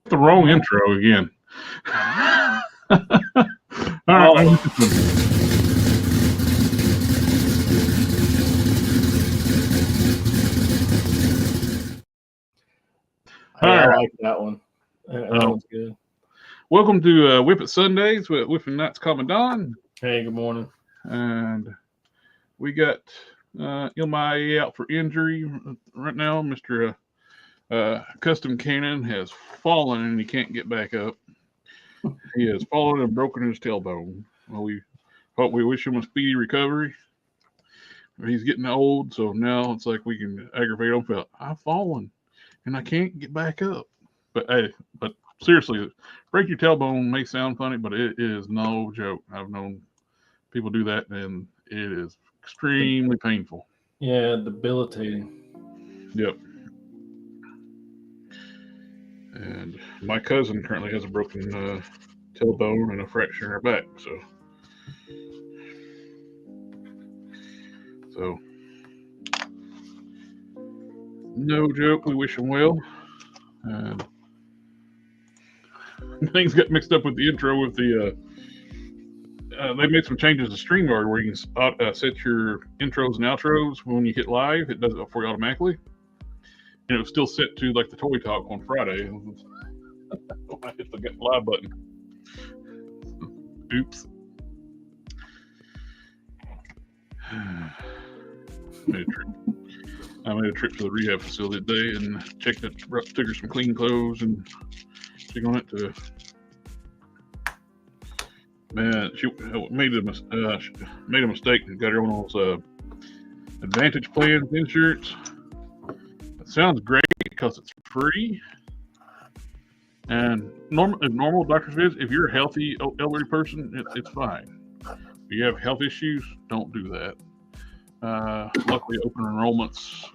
The wrong intro again. All right. I like that one. That one's good. Welcome to WIP IT Sundays with WIP and Nights Commandant. Hey, good morning. And we got MIA out for injury right now. Mr. Custom Cannon has fallen and he can't get back up. He has fallen and broken his tailbone. Well, we wish him a speedy recovery. He's getting old, so now it's like we can aggravate him. But I've fallen and I can't get back up. But seriously, break your tailbone may sound funny, but it is no joke. I've known people do that, and it is extremely painful. Yeah, debilitating. Yep. And my cousin currently has a broken tailbone and a fracture in her back. So no joke. We wish him well. And things got mixed up with the intro with the. They made some changes to StreamYard where you can set your intros and outros when you hit live. It does it for you automatically. And it was still set to like the Toy Talk on Friday. I hit the live button. Oops. I made a trip to the rehab facility today and checked it. Took her some clean clothes and checked on it to. Man, she made a mistake and got her on those Advantage Plans insurance. It sounds great because it's free. And normal doctor's visits, if you're a healthy elderly person, it's fine. If you have health issues, don't do that. Luckily, open enrollment's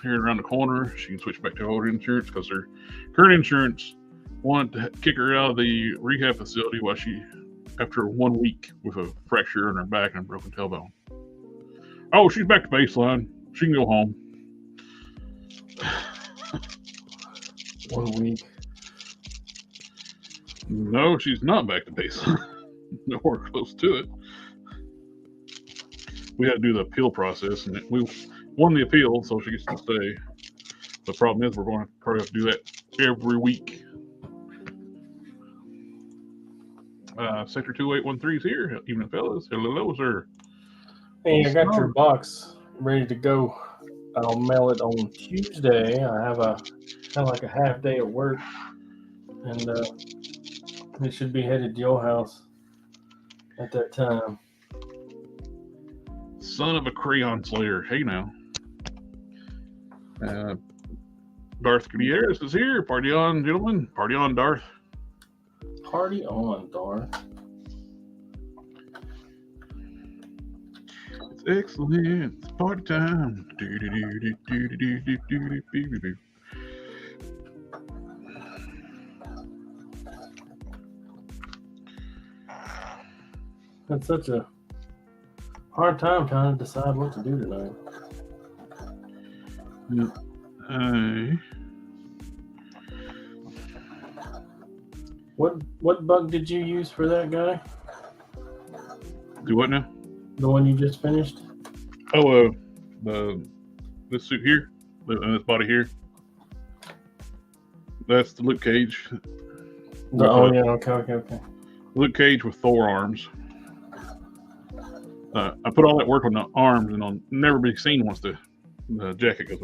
here around the corner. She can switch back to old insurance because her current insurance wanted to kick her out of the rehab facility after 1 week with a fracture in her back and a broken tailbone. Oh, she's back to baseline. She can go home. 1 week. No, she's not back to baseline. Nowhere close to it. We had to do the appeal process, and we won the appeal, so she gets to stay. The problem is we're going to probably have to do that every week. Sector 2813 is here. Evening, fellas. Hello, sir. Hey, I got your box ready to go. I'll mail it on Tuesday. I have kind of like a half day at work, and it should be headed to your house at that time. Son of a crayon slayer. Hey now. Darth Gutierrez is here. Party on, gentlemen. Party on, Darth. Party on, Darth. It's excellent. It's party time. It's such a hard time trying to decide what to do tonight. What bug did you use for that guy? Do what now? The one you just finished? Oh, this suit here, this body here. That's the Luke Cage. Okay. Luke Cage with Thor arms. I put all that work on the arms, and I'll never be seen once the jacket goes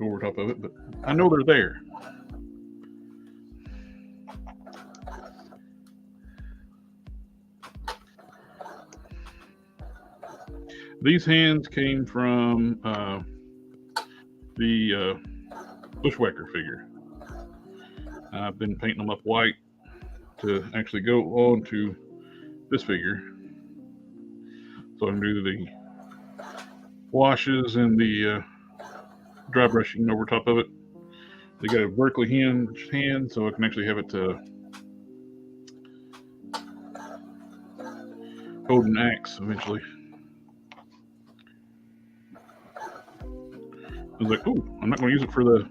over top of it. But I know they're there. These hands came from the Bushwhacker figure. I've been painting them up white to actually go on to this figure. So I can do the washes and the dry brushing over top of it. They got a vertically hinged hand, so I can actually have it hold an axe eventually. I was like, ooh, I'm not going to use it for the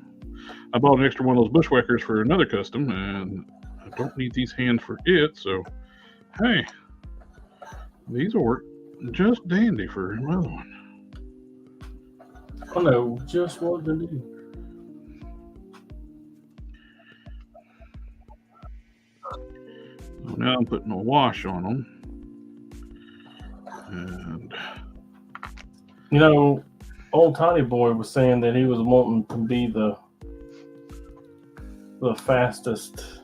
I bought an extra one of those bushwhackers for another custom, and I don't need these hands for it, so hey, these will work just dandy for another one. I know just what to do. So now I'm putting a wash on them. And you know, old Tiny Boy was saying that he was wanting to be the fastest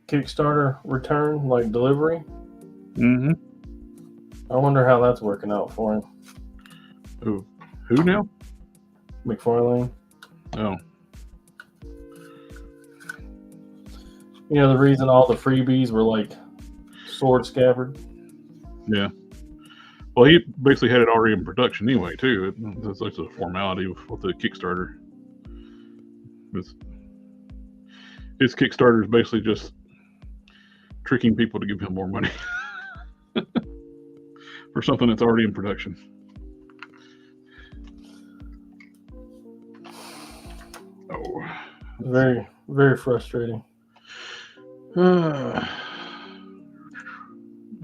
Kickstarter return, like delivery. Mm-hmm. I wonder how that's working out for him. Who now? McFarlane. Oh. You know, the reason all the freebies were like sword scabbard. Yeah. Well, he basically had it already in production anyway, too. That's like a formality with the Kickstarter. His Kickstarter is basically just tricking people to give him more money for something that's already in production. Oh. Very, very frustrating.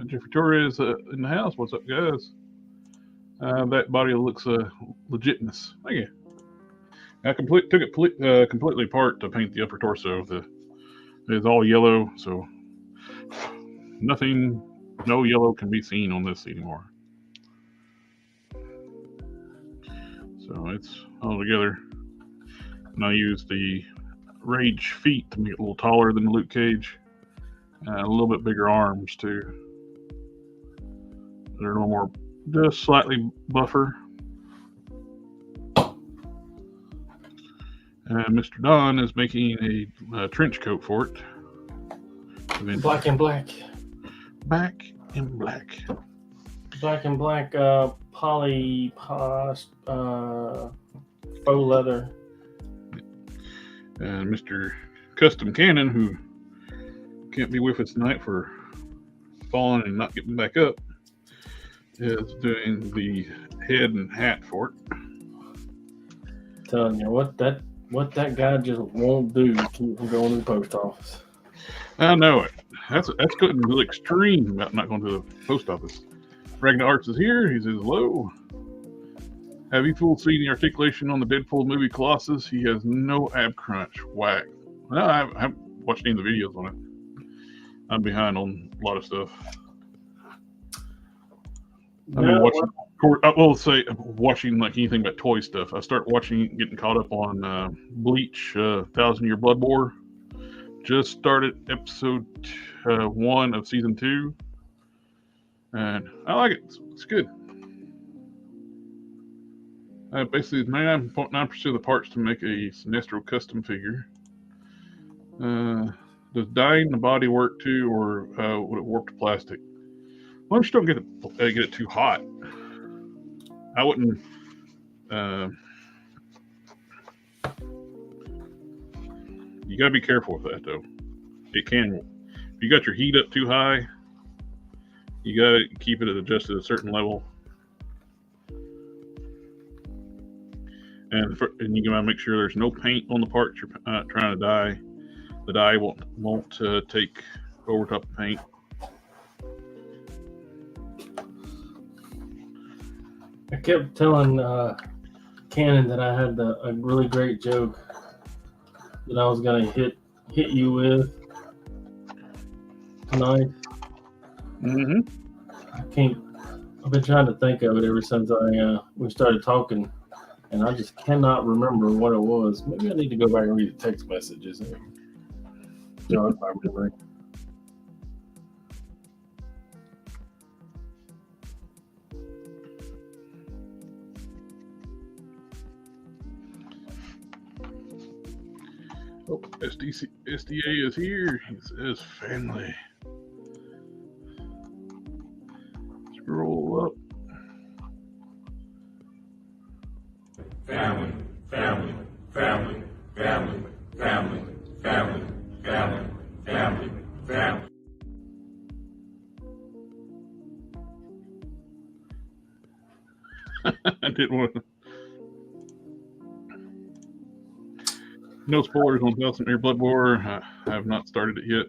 Jeffrey Torres in the house. What's up, guys? That body looks legitness. Thank you. I took it completely apart to paint the upper torso. It's all yellow, so no yellow can be seen on this anymore. So it's all together. And I used the Rage feet to make it a little taller than the Luke Cage. A little bit bigger arms, too. They're a little more, just slightly buffer. And Mr. Don is making a trench coat for it. Black and black. Back in black. Black and black poly faux leather. And Mr. Custom Cannon, who can't be with us tonight for falling and not getting back up, is doing the head and hat for it. Telling you what that guy just won't do to keep from going to the post office. I know it. That's getting really extreme about not going to the post office. Ragnar Arts is here. He says hello. Have you fools seen the articulation on the Deadpool movie Colossus? He has no ab crunch. Whack. No, I haven't watched any of the videos on it. I'm behind on a lot of stuff. I've been watching. I will say watching like anything but toy stuff. I start getting caught up on Bleach, 1,000-Year Blood War. Just started episode 1 of season 2, and I like it. It's good. Basically, 99.9% of the parts to make a Sinestro custom figure. Does dyeing the body work too, or would it warp the plastic? Well, you don't get it too hot. I wouldn't. You gotta be careful with that, though. It can. If you got your heat up too high, you gotta keep it adjusted at a certain level. And you gotta make sure there's no paint on the parts you're trying to dye. The dye won't take over top of paint. I kept telling Cannon that I had a really great joke that I was gonna hit you with tonight. Mm-hmm. I've been trying to think of it ever since we started talking, and I just cannot remember what it was. Maybe I need to go back and read the text messages and jog my memory. Oh, SDA is here. He says family. Scroll up. Family, family, family, family, family, family, family, family, family. I didn't want to. No spoilers on Thousand Year Blood War. I have not started it yet.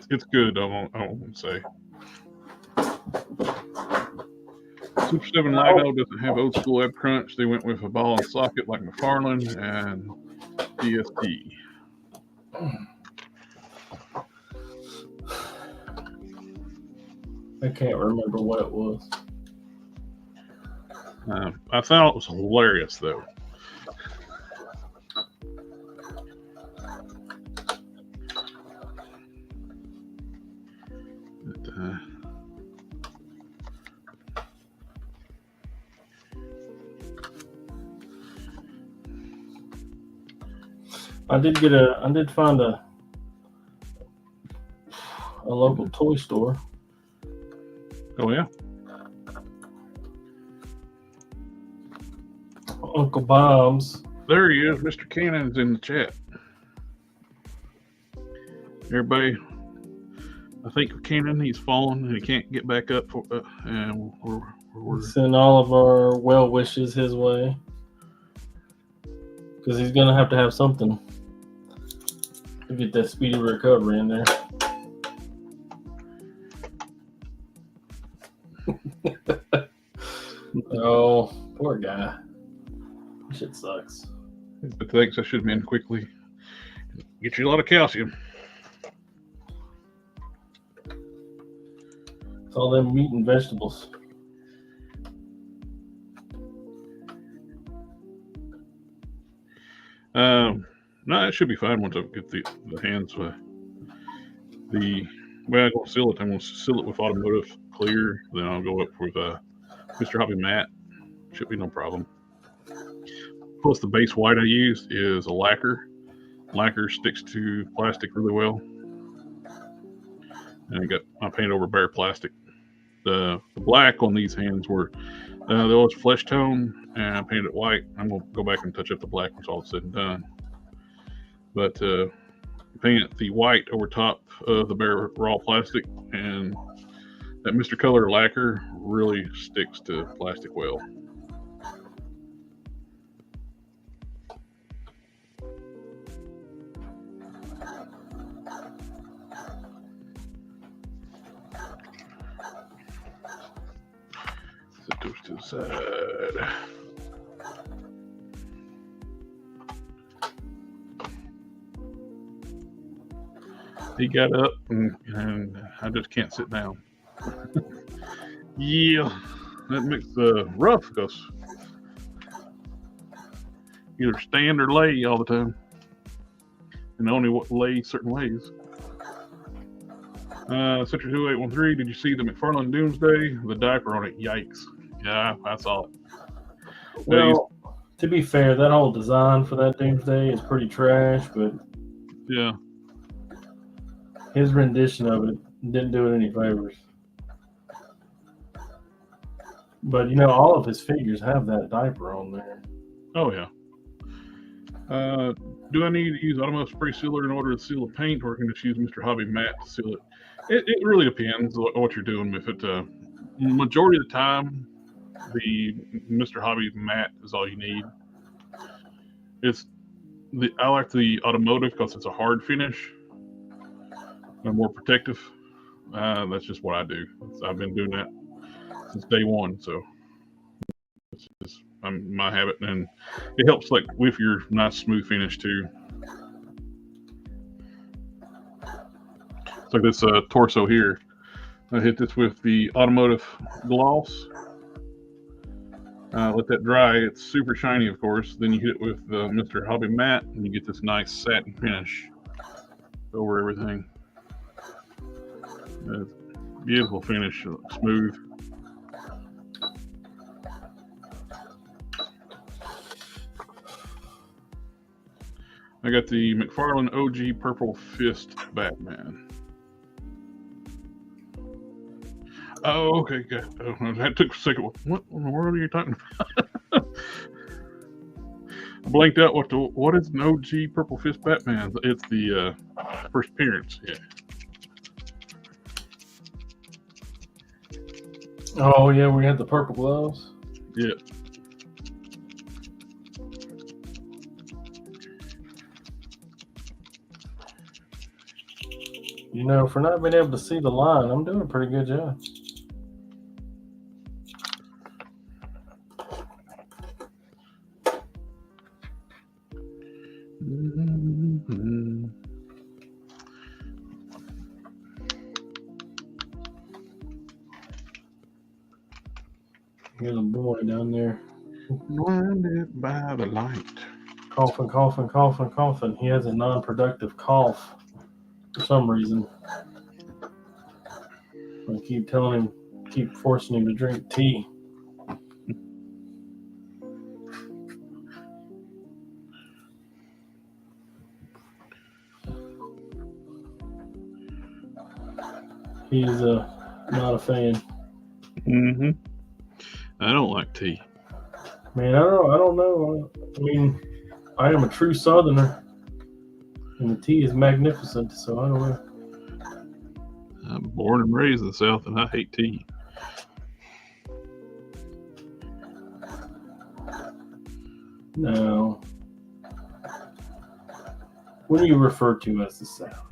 It's good. I won't say. Super 7 Ligo doesn't have old school web crunch. They went with a ball and socket like McFarlane and DST. I can't remember what it was. I thought it was hilarious though. I did find a local toy store. Oh yeah. Uncle Bob's. There he is. Mr. Cannon's in the chat. Everybody, I think Cannon, he's fallen and he can't get back up. And we're send all of our well wishes his way, because he's gonna have to have something to get that speedy recovery in there. Oh, poor guy. Shit sucks. But thanks, I should have been quickly. Get you a lot of calcium. It's all them meat and vegetables. No, it should be fine once I get the hands. I'm going to seal it. I'm going to seal it with automotive clear. Then I'll go up with Mr. Hobby Matte. Should be no problem. Plus, the base white I use is a lacquer. Lacquer sticks to plastic really well. And I got my paint over bare plastic. The black on these hands were they was flesh tone, and I painted it white. I'm gonna go back and touch up the black once all is said and done. But paint the white over top of the bare raw plastic, and that Mr. Color lacquer really sticks to plastic well. Set those to the side. He got up and I just can't sit down. Yeah, that makes the rough because either stand or lay all the time, and only lay certain ways. Sector 2813, did you see the McFarlane Doomsday? The diaper on it, yikes. Yeah, I saw it. Well, to be fair, that whole design for that Doomsday is pretty trash, but yeah, his rendition of it didn't do it any favors. But, you know, all of his figures have that diaper on there. Oh, yeah. Do I need to use automotive spray sealer in order to seal the paint, or can I just use Mr. Hobby Matte to seal it? It really depends what you're doing with it. Majority of the time, the Mr. Hobby Matte is all you need. I like the automotive because it's a hard finish and more protective. That's just what I do. I've been doing that since day one, so it's just my habit, and it helps like with your nice smooth finish too. It's like this torso here. I hit this with the automotive gloss. Let that dry. It's super shiny, of course. Then you hit it with Mr. Hobby Matte, and you get this nice satin finish over everything. Beautiful finish, smooth. I got the McFarlane OG Purple Fist Batman. Oh, okay, good. Oh, that took a second. What in the world are you talking about? I blanked out. What is an OG Purple Fist Batman? It's the first appearance. Yeah. Oh yeah, we had the purple gloves. Yeah. You know, for not being able to see the line, I'm doing a pretty good job. Mm-hmm. Here's a boy down there. Blinded by the light. Coughing, coughing, coughing, coughing. He has a non-productive cough for some reason. I keep telling him, keep forcing him to drink tea. He's not a fan. Mm-hmm. I don't like tea. Man, I don't know. I mean, I am a true Southerner, and the tea is magnificent. So I don't know. I'm born and raised in the South, and I hate tea. No. What do you refer to as the South?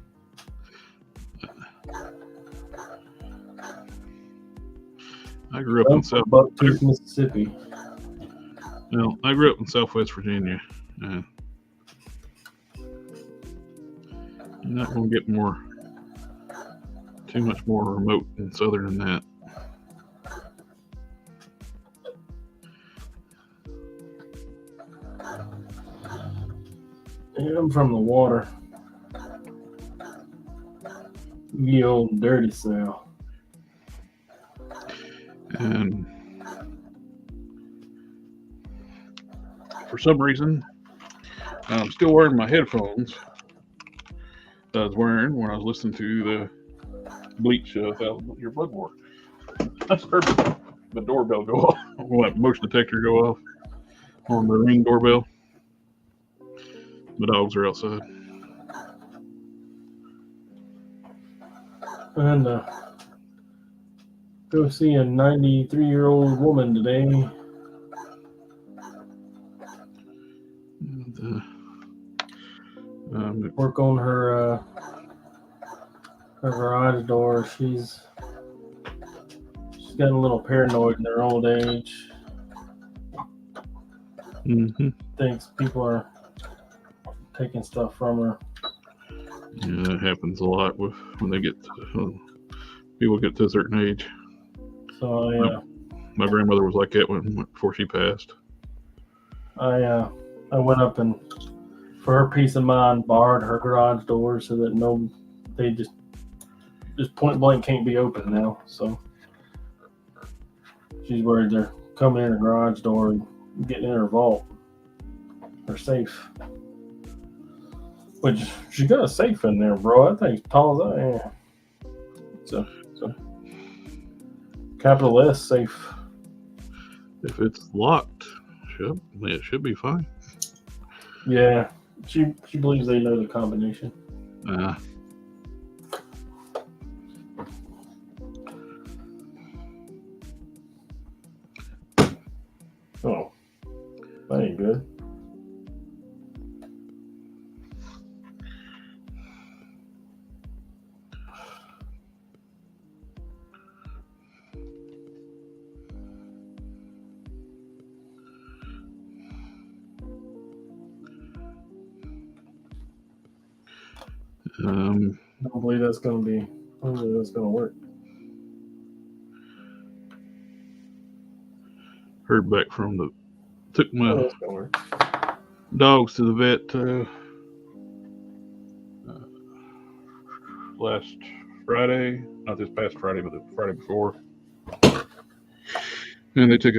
I grew up in South. Bucktooth, Mississippi. Well, I grew up in Southwest Virginia. You're not going to get too much more remote and southern than that. Yeah, I'm from the water. Ye old dirty South. And for some reason, I'm still wearing my headphones that I was wearing when I was listening to the Bleach 1,000 Year Blood War. I heard the doorbell go off, or that motion detector go off on the Ring doorbell. The dogs are outside. And go see a 93-year-old woman today. And, work on her garage door. She's gotten a little paranoid in her old age. mm-hmm. Thinks people are taking stuff from her. Yeah, that happens a lot when they get people get to a certain age. So yeah, my grandmother was like that before she passed. I went up and, for her peace of mind, barred her garage door so that they just point blank can't be opened now. So she's worried they're coming in her garage door and getting in her vault, her safe. Which she got a safe in there, bro. That thing's tall as I am. So capital S safe. If it's locked, it should be fine. Yeah, she believes they know the combination. Oh, that ain't good. I don't believe that's going to work. Heard back took my dogs to the vet last Friday, not this past Friday, but the Friday before. And they took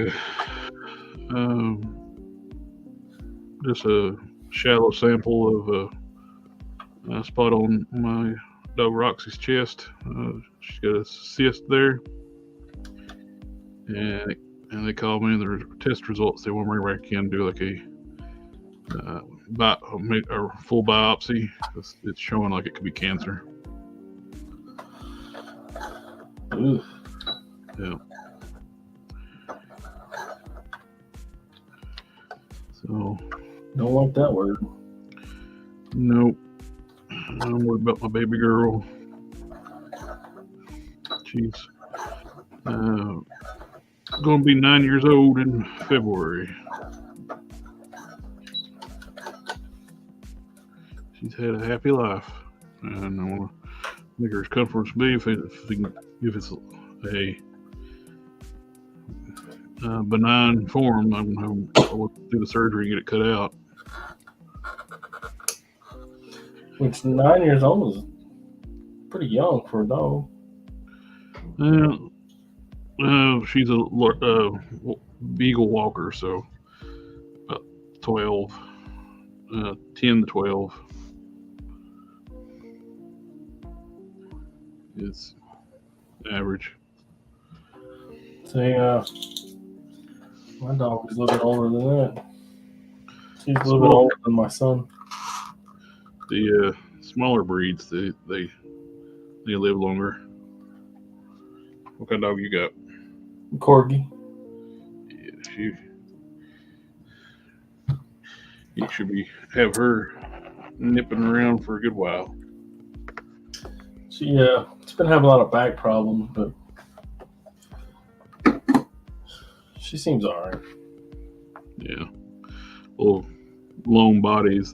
just a shallow sample of a spot on my dog Roxy's chest. She's got a cyst there, and they called me, and the test results, they want me back in to do like a full biopsy. It's showing like it could be cancer. Ooh. Yeah. So. Don't like that word. Nope. I'm worried about my baby girl. She's going to be 9 years old in February. She's had a happy life, and I want to make her as comfortable as be. If it's a benign form, I'm going to do the surgery and get it cut out. Which 9 years old is pretty young for a dog. She's a beagle walker, so about 12, 10 to 12 is average. See, my dog is a little bit older than that. She's a little bit older than my son. The smaller breeds, they live longer. What kind of dog you got? Corgi. Yeah, you should have her nipping around for a good while. She's been having a lot of back problems, but she seems all right. Yeah, little long bodies.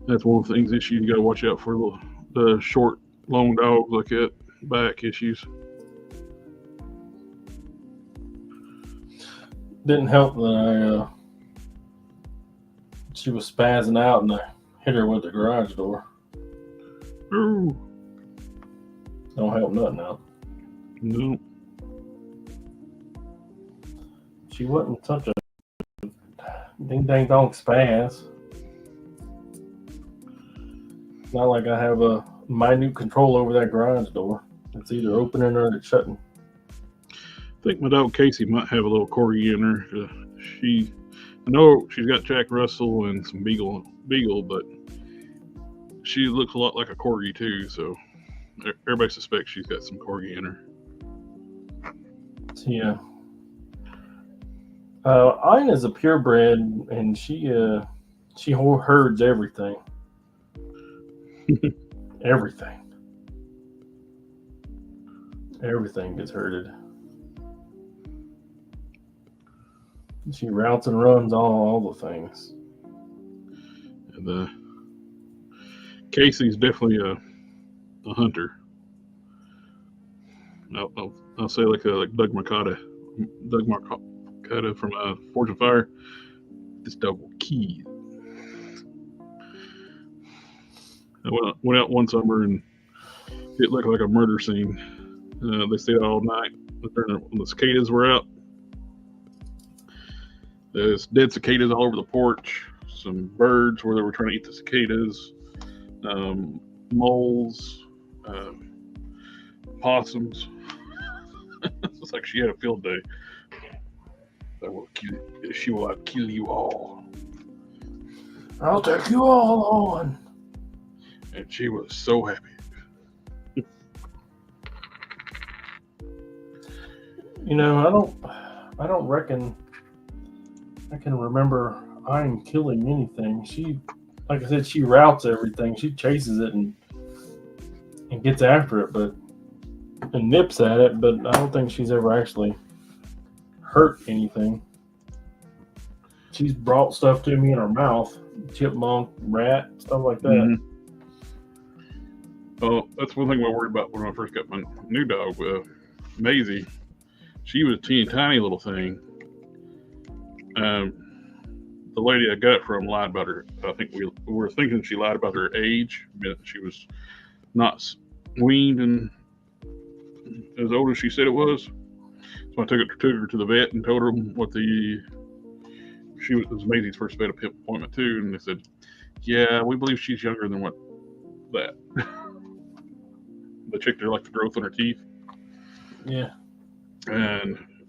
That's one of the things that you got to watch out for. The short, long dogs like that, back issues. Didn't help that she was spazzing out and I hit her with the garage door. Ooh. Don't help nothing now. No. She wasn't such a ding dang dong spaz. It's not like I have a minute control over that garage door. It's either opening or it's shutting. I think my dog Casey might have a little corgi in her. I know she's got Jack Russell and some Beagle, but she looks a lot like a corgi too. So everybody suspects she's got some corgi in her. Yeah. Ayn is a purebred, and she herds everything. Everything gets herded. She routes and runs all the things. And Casey's definitely a hunter. I'll say like Doug Mercado from Forge of Fire. This dog will kill. I went out one summer and it looked like a murder scene. They stayed out all night when the cicadas were out. There's dead cicadas all over the porch. Some birds where they were trying to eat the cicadas. Moles, possums. It's like she had a field day. She will kill you all. I'll take you all on. And she was so happy. I don't reckon I can remember I'm killing anything. She, like I said, she routes everything. She chases it and gets after it, and nips at it. But I don't think she's ever actually hurt anything. She's brought stuff to me in her mouth, chipmunk, rat, stuff like that. Mm-hmm. Well, that's one thing I worried about when I first got my new dog, Maisie. She was a teeny tiny little thing. The lady I got it from lied about her. I think we were thinking she lied about her age. She was not weaned and as old as she said it was. So I took her to the vet and told her what it was Maisie's first vet appointment too, and they said, "Yeah, we believe she's younger than what that." They checked her like the growth on her teeth. Yeah.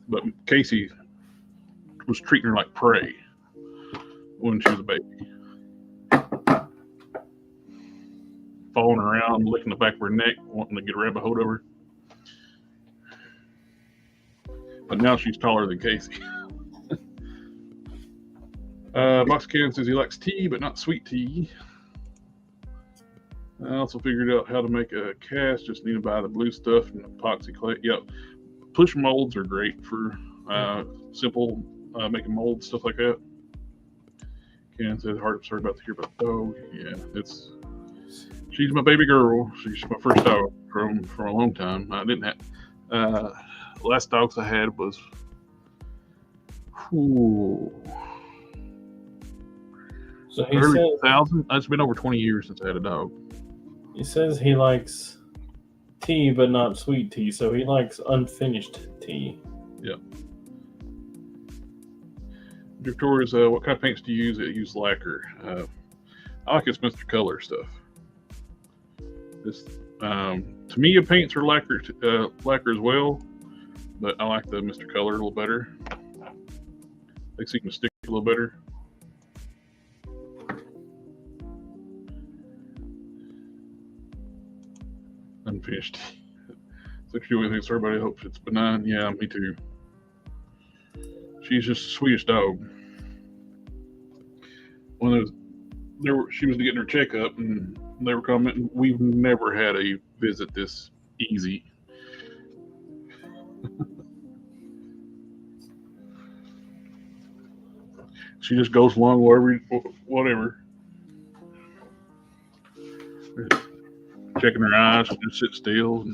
But Casey was treating her like prey when she was a baby. Following her around, licking the back of her neck, wanting to get a rabbit hold of her. But now she's taller than Casey. Box Can says he likes tea, but not sweet tea. I also figured out how to make a cast. Just need to buy the blue stuff and epoxy clay. Yep, push molds are great for simple making molds, stuff like that. Ken says, sorry about to hear about the dog. Yeah, she's my baby girl. She's my first dog from a long time. I didn't have last dogs I had was So he early says 2000. It's been over 20 years since I had a dog. he says he likes tea, but not sweet tea. So he likes unfinished tea. Yep. Victoria's, what kind of paints do you use? I use lacquer. I like this Mr. Color stuff. This, to me, paints are lacquer as well, but I like the Mr. Color a little better. They seem to stick a little better. Unfinished. So if you do anything, sorry, everybody hopes it's benign. Yeah, me too. She's just the sweetest dog. She was getting her checkup, and they were commenting, we've never had a visit this easy. She just goes along whatever. Checking her eyes, she just sit still.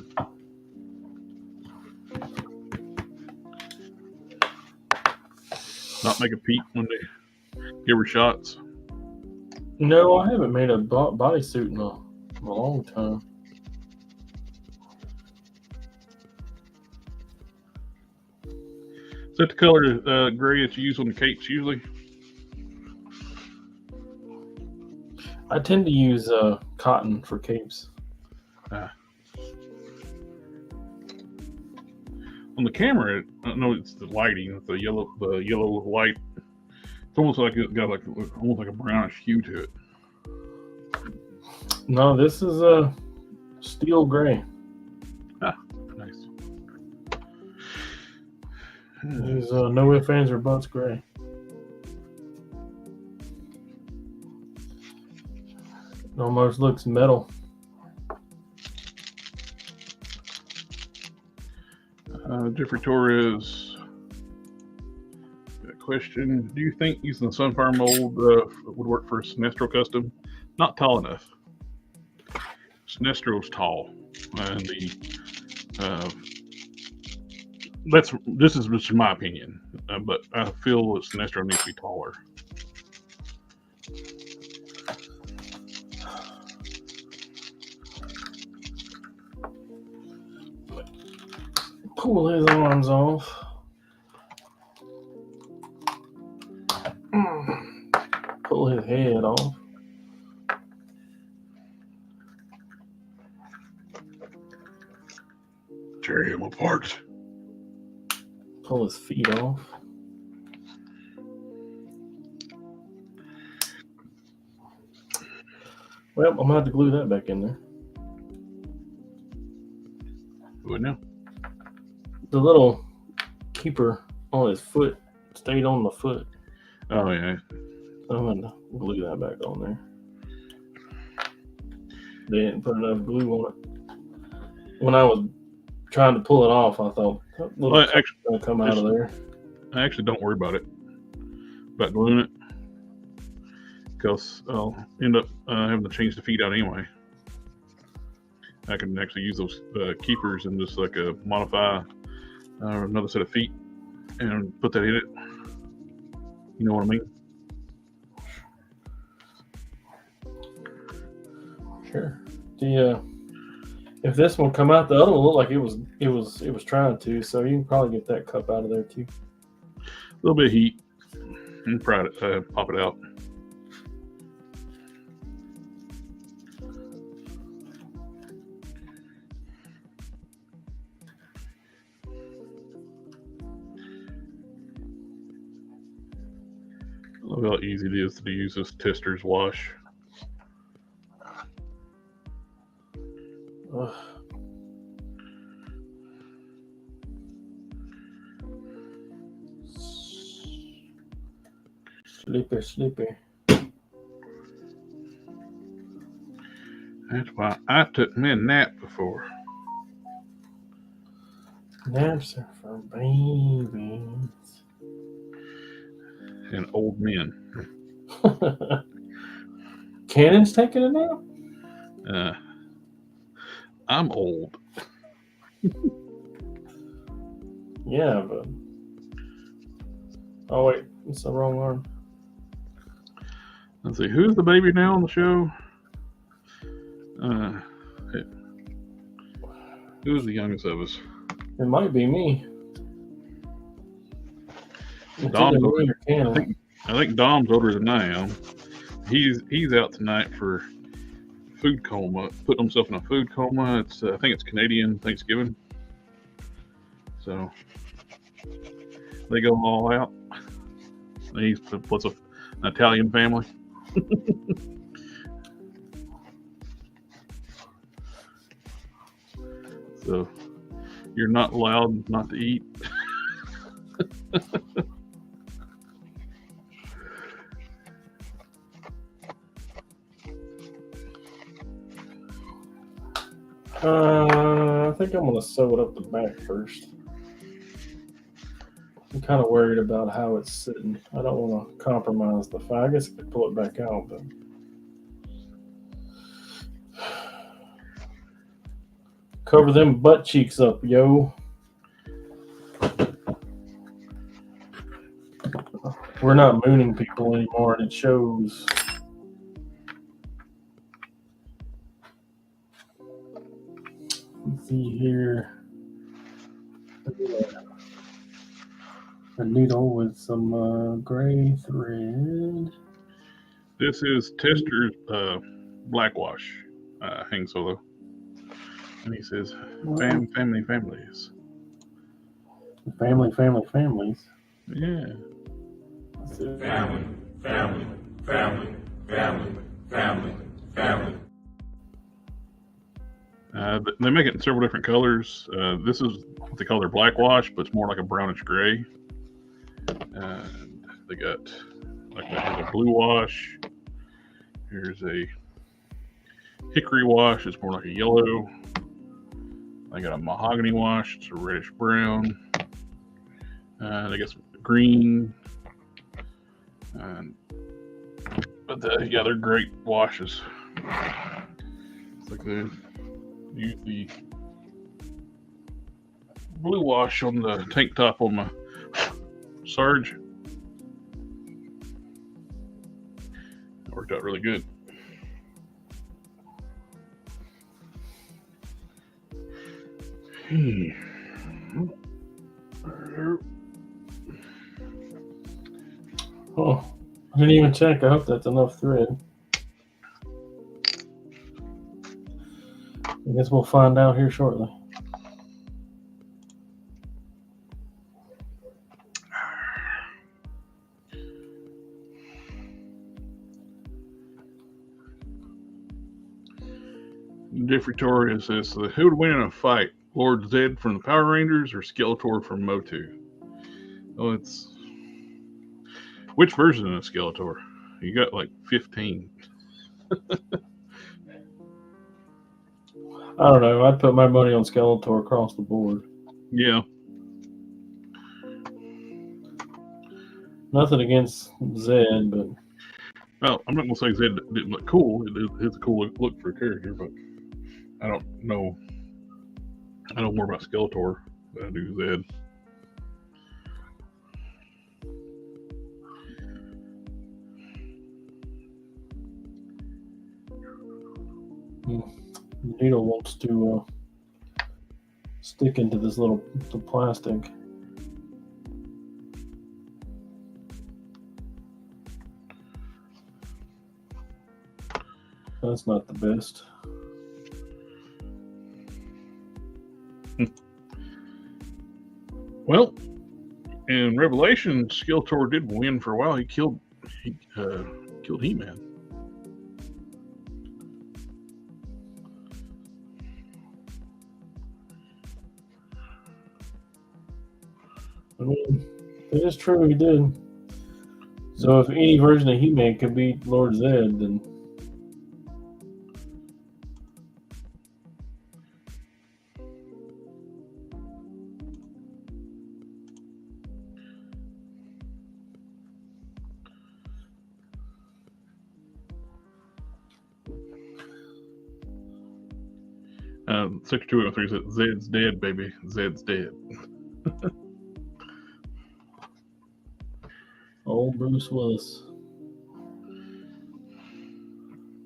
Not make a peep when they give her shots. No, I haven't made a bodysuit in a long time. Is that the color gray that you use on the capes usually? I tend to use cotton for capes. On the camera, I don't know, it's the lighting, the yellow light. It's almost like it's got almost like a brownish hue to it. No, this is a steel gray. Ah, nice. Use no ifs, ands, or buts gray. It almost looks metal. Jeffrey Torres, question: do you think using the sunfire mold would work for a Sinestro custom? Not tall enough. Sinestro's tall, and this is just my opinion, but I feel that Sinestro needs to be taller. Pull his arms off. Pull his head off. Tear him apart. Pull his feet off. Well, I'm gonna have to glue that back in there. What now? The little keeper on his foot stayed on the foot. Oh yeah. I'm gonna glue that back on there. They didn't put enough glue on it. When I was trying to pull it off, I thought it's gonna come out of there. I actually don't worry about gluing it, because I'll end up having to change the feet out anyway. I can actually use those keepers and just like modify another set of feet and put that in it. You know what I mean? Sure. If this one come out, the other one looked like it was trying to. So you can probably get that cup out of there too. A little bit of heat and pop it out. Look how easy it is to use this tester's wash. Ugh. Sleepy. That's why I took me a nap before. Naps are for babies. And old men. Cannon's taking a nap? I'm old. Yeah, but... Oh, wait. It's the wrong arm. Let's see. Who's the baby now on the show? Who's the youngest of us? It might be me. Dom's older. Me or Cannon. I think Dom's older than I am. He's out tonight for food coma, putting himself in a food coma. It's I think it's Canadian Thanksgiving, so they go all out. He's plus an Italian family. So you're not allowed not to eat. I think I'm going to sew it up the back first. I'm kind of worried about how it's sitting. I don't want to compromise the file. I guess I could pull it back out, but... Cover them butt cheeks up, yo. We're not mooning people anymore, and it shows. Let's see here. A needle with some gray thread. This is Tester's blackwash hang solo. And he says, families. Families. Yeah. Family. They make it in several different colors. This is what they call their blackwash, but it's more like a brownish gray. And they got like a blue wash. Here's a hickory wash. It's more like a yellow. I got a mahogany wash. It's a reddish brown. And I got some green. But they're great washes. It's like they use the blue wash on the tank top on my Sarge. It worked out really good. Oh, I didn't even check. I hope that's enough thread. I guess we'll find out here shortly. Jeffrey Torres says, who would win in a fight? Lord Zed from the Power Rangers or Skeletor from Motu? Oh, it's... Which version of Skeletor? You got like 15. I don't know. I'd put my money on Skeletor across the board. Yeah. Nothing against Zed, but... Well, I'm not going to say Zed didn't look cool. It's a cool look for a character, but I don't know. I know more about Skeletor than I do Zed. The needle wants to stick into this the plastic. That's not the best. Well, in Revelation, Skeletor did win for a while. He killed He-Man. I mean, it is true he did. So if any version of He-Man could beat Lord Zed, then Sector 203 said, Zed's dead, baby. Zed's dead. Old Bruce Willis.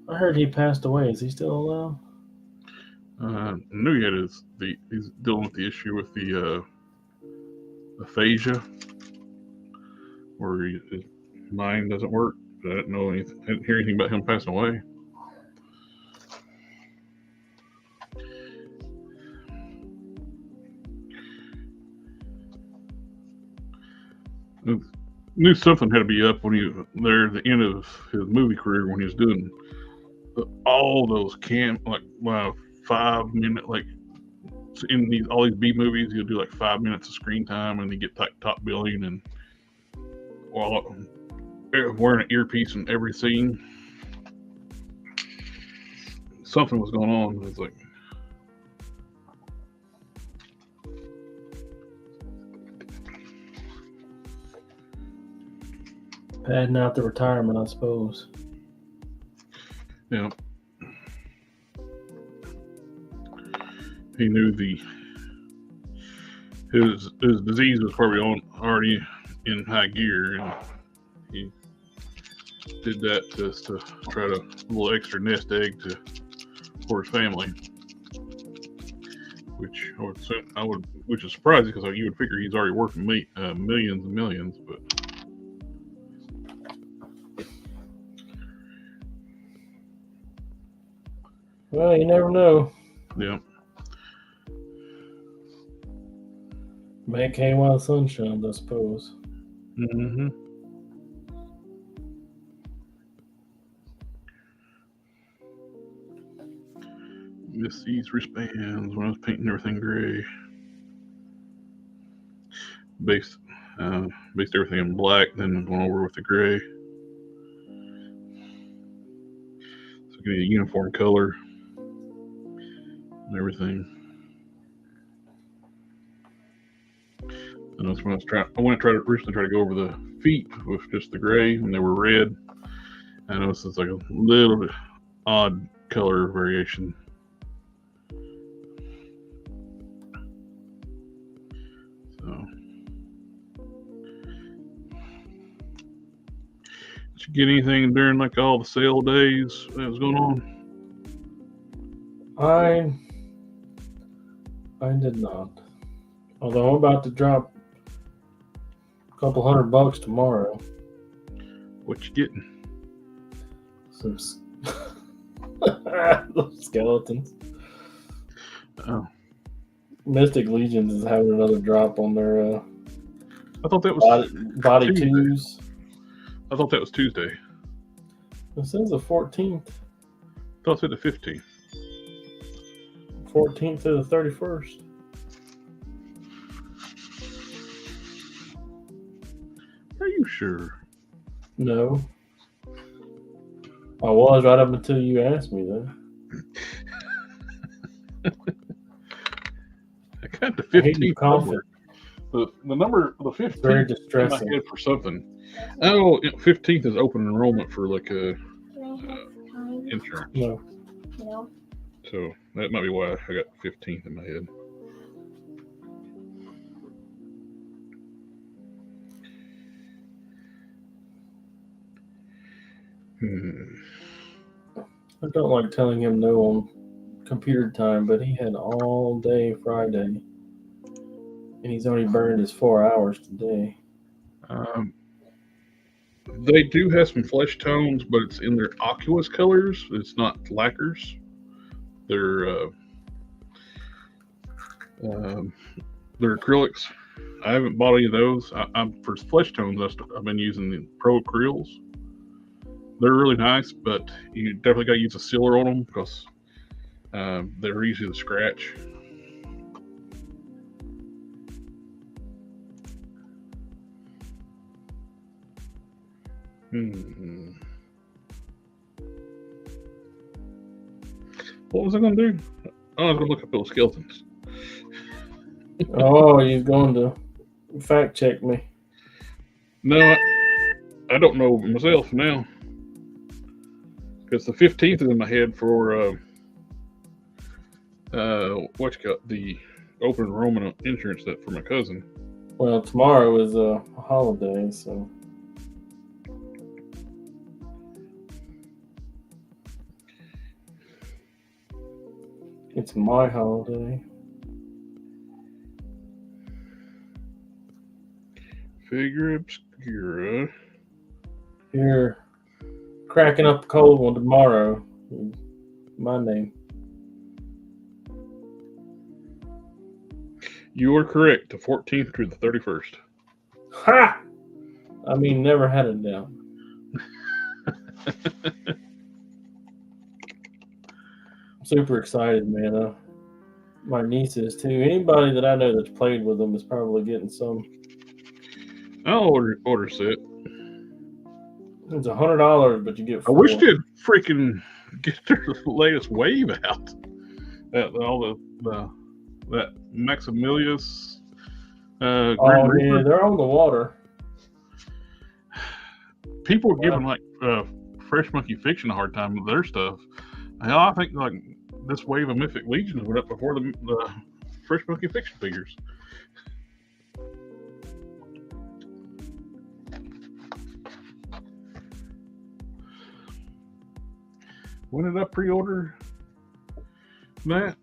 I heard he passed away. Is he still alive? Knew he had he's dealing with the issue with the aphasia, where his mind doesn't work. I didn't hear anything about him passing away. I knew something had to be up when there at the end of his movie career, when he was doing all those 5 minute, like in all these B movies, he'll do like 5 minutes of screen time and he get like top billing, and while wearing an earpiece in every scene. Something was going on. It's like, Padding out the retirement, I suppose. yeah. He knew his disease was probably already in high gear, and he did that just to try to a little extra nest egg for his family, which which is surprising because you would figure he's already working millions and millions, but. Well, you never know. Yeah. Man came while the sun shines, I suppose. Mm-hmm. Miss these wristbands when I was painting everything gray. Based everything in black, then going over with the gray. So get a uniform color and everything. And that's when I went to originally try to go over the feet with just the gray, and they were red. I noticed it's like a little bit odd color variation. So, did you get anything during like all the sale days that was going on? I did not. Although I'm about to drop a couple $100 tomorrow. What you getting? Some skeletons. Oh, Mystic Legions is having another drop on their I thought that was body Tuesday. twos. I thought that was Tuesday. It says the 14th. I thought it said the 15th. 14th to the 31st. Are you sure? No. I was right up until you asked me that. I got the I hate you 15th number. coughing. The number, the 15th, Very in my distressing. head for something. Oh, 15th is open enrollment for like a insurance. No. No. So that might be why I got 15th in my head. I don't like telling him no on computer time, but he had all day Friday. And he's only burned his 4 hours today. They do have some flesh tones, but it's in their aqueous colors. It's not lacquers. They're acrylics. I haven't bought any of those. For flesh tones, I've been using the Pro Acryls. They're really nice, but you definitely got to use a sealer on them because they're easy to scratch. What was I going to do? Oh, I was going to look up those skeletons. Oh, he's going to fact check me. No, I don't know myself now. Because the 15th is in my head for what you got, the open enrollment insurance that for my cousin. Well, tomorrow is a holiday, so. It's my holiday. Figure Obscura. You're cracking up a cold one tomorrow. My name. You are correct. The 14th through the 31st. Ha! I mean, never had a doubt. I'm super excited, man. My niece is too. Anybody that I know that's played with them is probably getting some. I'll order set. It's $100, but you get 4. I wish they'd freaking get their latest wave out. All that Maximilius. Oh Grim yeah, they're on the water. People are giving like Fresh Monkey Fiction a hard time with their stuff. Hell, I think like this wave of Mythic Legions went up before the Fresh Monkey Fiction figures. When did I pre-order that?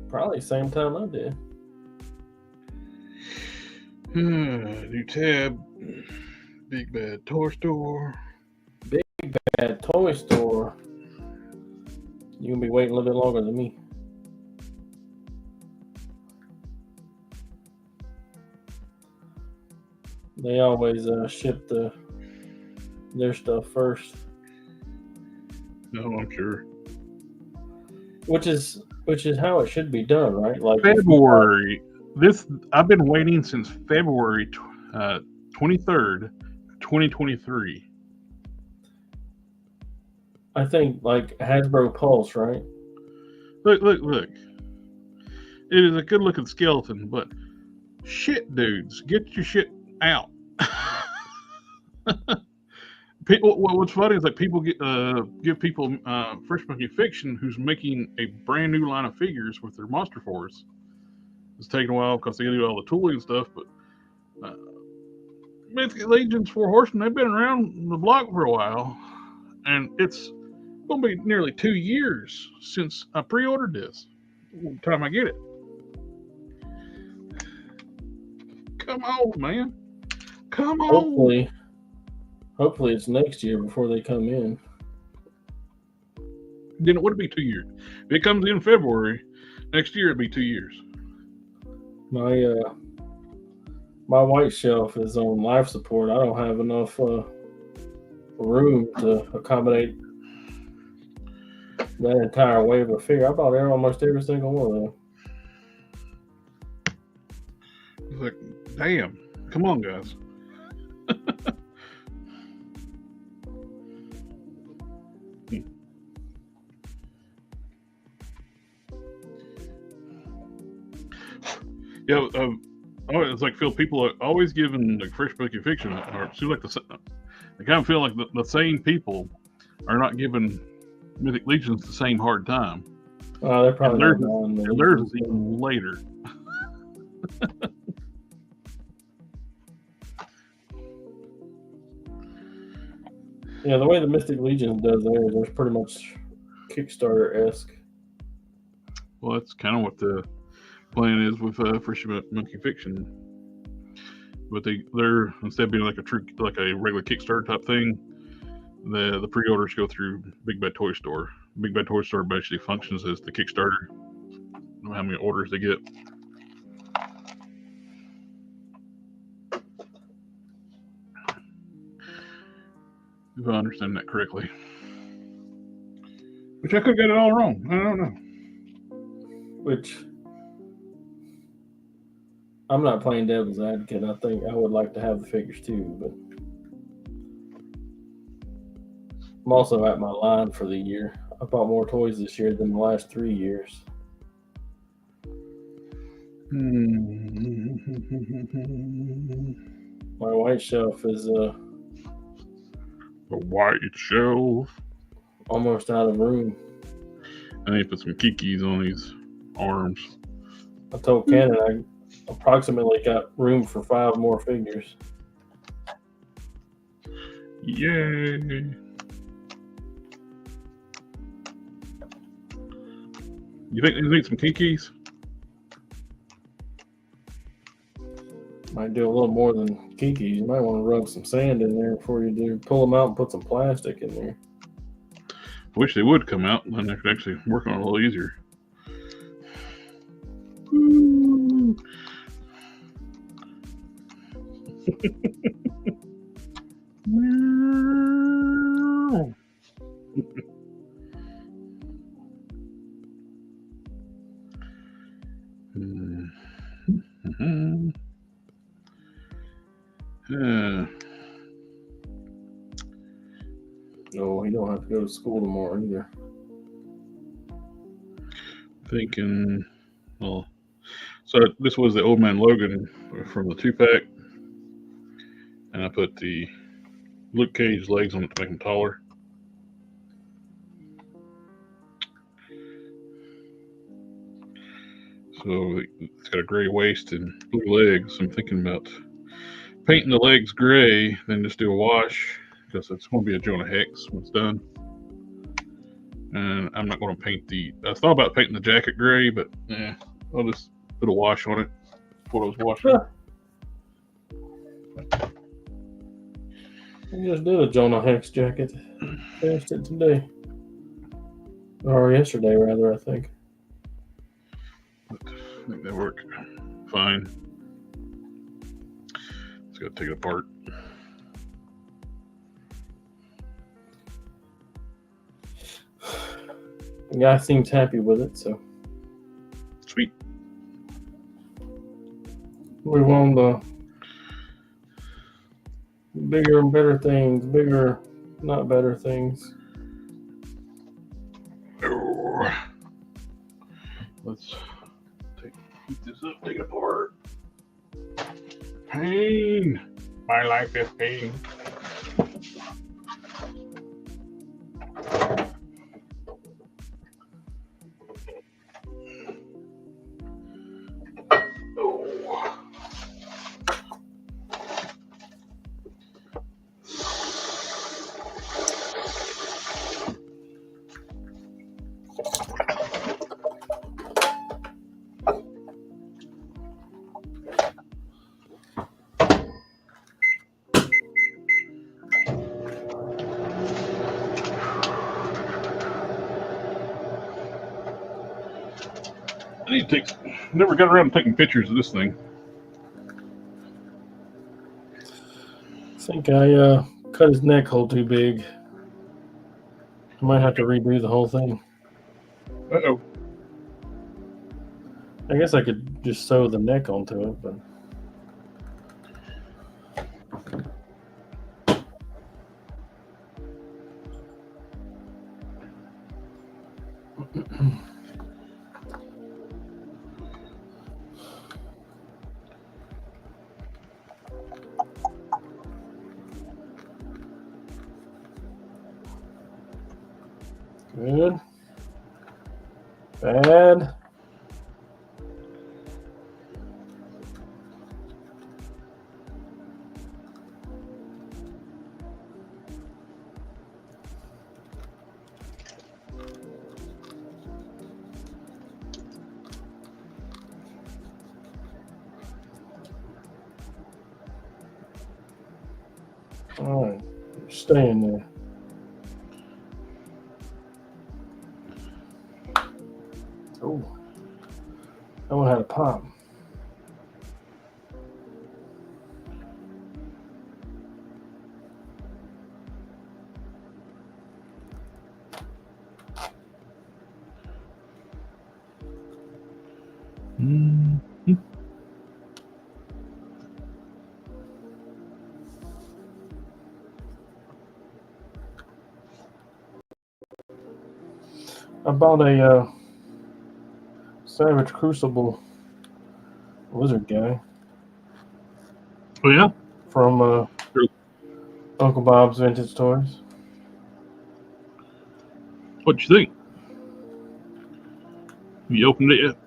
Probably same time I did. New tab. Big Bad Toy Store. Big Bad Toy Store. You're gonna be waiting a little bit longer than me. They always ship their stuff first. No, I'm sure. Which is how it should be done, right? Like February. I've been waiting since February 23rd, 2023. I think like Hasbro Pulse, right? Look. It is a good looking skeleton, but shit, dudes, get your shit out. What's funny is like people give people Fresh Monkey Fiction who's making a brand new line of figures with their Monster Force. It's taking a while because they do all the tooling and stuff, but Mythic Legions, Four Horsemen, they've been around the block for a while, and it's going to be nearly 2 years since I pre-ordered this. By the time I get it. Come on, man. Come on. Hopefully it's next year before they come in. Then it would be 2 years. If it comes in February, next year it'd be 2 years. My white shelf is on life support. I don't have enough room to accommodate that entire wave of figure. I bought almost every single one of them. It's like, damn. Come on, guys. Yeah, it's like Phil. People are always giving like Fresh Monkey Fiction, or it seems like I kind of feel like the same people are not giving Mythic Legions the same hard time. They're probably theirs is even later. Yeah, the way the Mystic Legion does theirs is pretty much Kickstarter-esque. Well, that's kind of what the plan is with Fresh Monkey Fiction, but they're instead of being like a regular Kickstarter type thing, the pre-orders go through Big Bad Toy Store. Big Bad Toy Store basically functions as the Kickstarter. I don't know how many orders they get. If I understand that correctly, which I could get it all wrong. I don't know. Which I'm not playing devil's advocate. I think I would like to have the figures too, but I'm also at my line for the year. I bought more toys this year than the last 3 years. My white shelf is the white shelf almost out of room. I need to put some kikis on these arms. I told Cannon I approximately got room for 5 more figures. Yay! You think you need some kikis? Might do a little more than Kiki. You might want to rub some sand in there before you do. Pull them out and put some plastic in there. I wish they would come out, then I could actually work on it a little easier. No, you don't have to go to school tomorrow either. Thinking, well, so this was the Old Man Logan from the 2-pack, and I put the Luke Cage legs on it to make them taller. So it's got a gray waist and blue legs. I'm thinking about painting the legs gray, then just do a wash, because it's going to be a Jonah Hex when it's done. And I'm not going to paint I thought about painting the jacket gray, but I'll just put a wash on it. That's what I was washing. I just did a Jonah Hex jacket. Finished it today. Or yesterday, rather, I think. But I think that worked fine. Just got to take it apart. The guy seems happy with it, so. Sweet. We want the bigger and better things, bigger, not better things. Let's heat this up, take it apart. Pain. My life is pain. I need to never got around to taking pictures of this thing. I think I cut his neck hole too big. I might have to redo the whole thing. Uh-oh. I guess I could just sew the neck onto it, but good. Bad. All right, stay in there. Oh, that one had a pop. Mm-hmm. I bought a Savage Crucible lizard guy Oh yeah. from Uncle Bob's Vintage Toys. What'd you think? You opened it yet?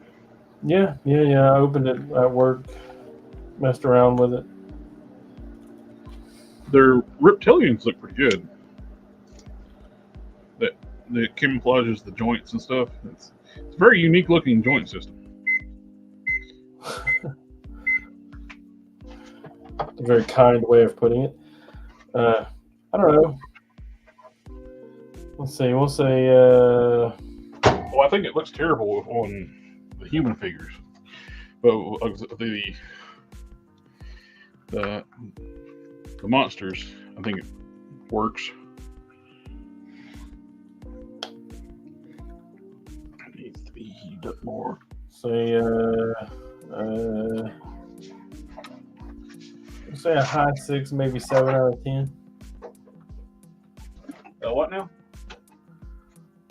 Yeah. I opened it at work, messed around with it. Their reptilians look pretty good. That camouflages the joints and stuff. It's a very unique looking joint system. A very kind way of putting it. I don't know. Let's see. We'll say. Well, I think it looks terrible on the human figures, but the monsters, I think it works. It needs to be heated up more. Say. We'll say a high 6, maybe 7 out of 10. What now?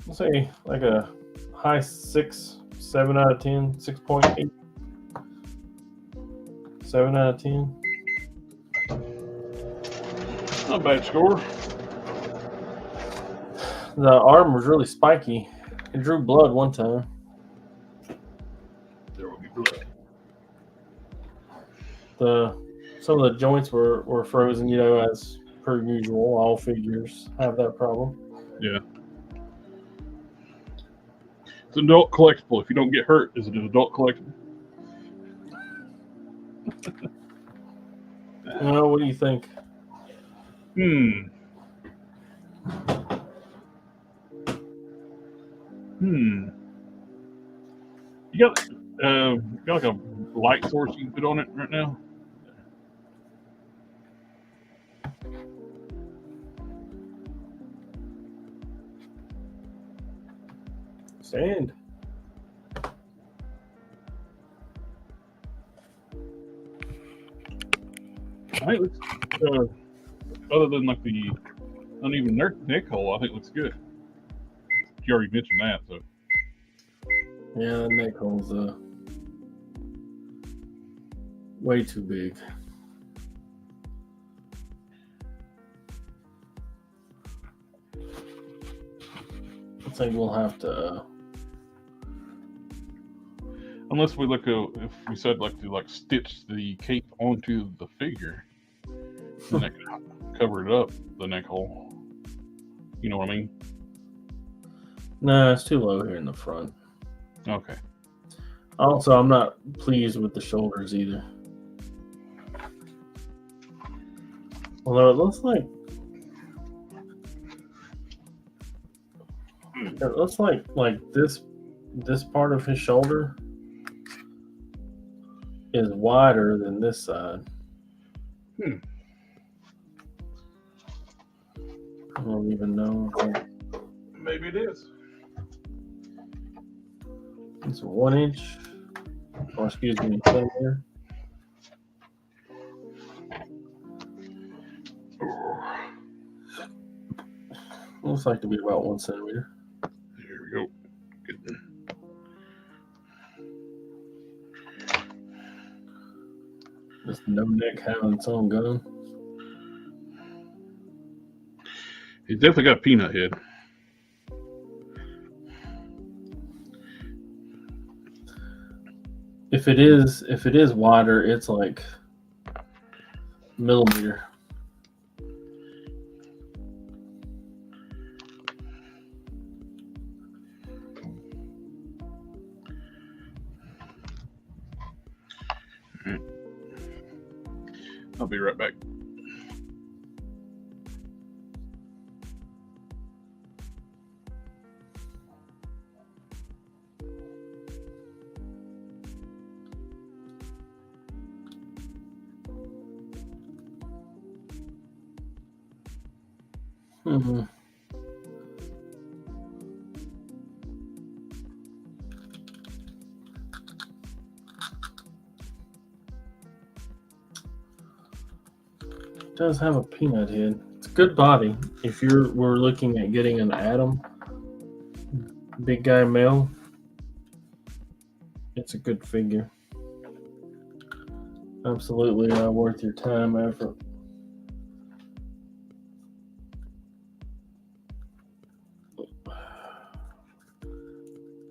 We'll say like a high 6, 7 out of 10, 6.8. 7 out of 10. Not a bad score. The arm was really spiky. It drew blood one time. There will be blood. Some of the joints were frozen, as per usual. All figures have that problem. Yeah. It's an adult collectible. If you don't get hurt, is it an adult collectible? Well, what do you think? You got like a light source you can put on it right now? Stand. I think it looks, other than like the uneven neck hole, I think it looks good. You already mentioned that, so. Yeah, the neck hole's way too big. I think we'll have to. Unless we look at, if we said like to stitch the cape onto the figure, then that could cover it up, the neck hole. You know what I mean? No, it's too low here in the front. Okay. Also, I'm not pleased with the shoulders either. Although it looks like this part of his shoulder is wider than this side. I don't even know. Maybe it is. It's 1 inch. Or excuse me, centimeter. Looks like to be about 1 centimeter. Here we go. Good. Just no neck having its own gun. He's definitely got a peanut head. If it is wider, it's like millimeter. I'll be right back. Mm-hmm. It does have a peanut head. It's a good body. If we're looking at getting an Atom big guy male, it's a good figure. Absolutely worth your time, effort.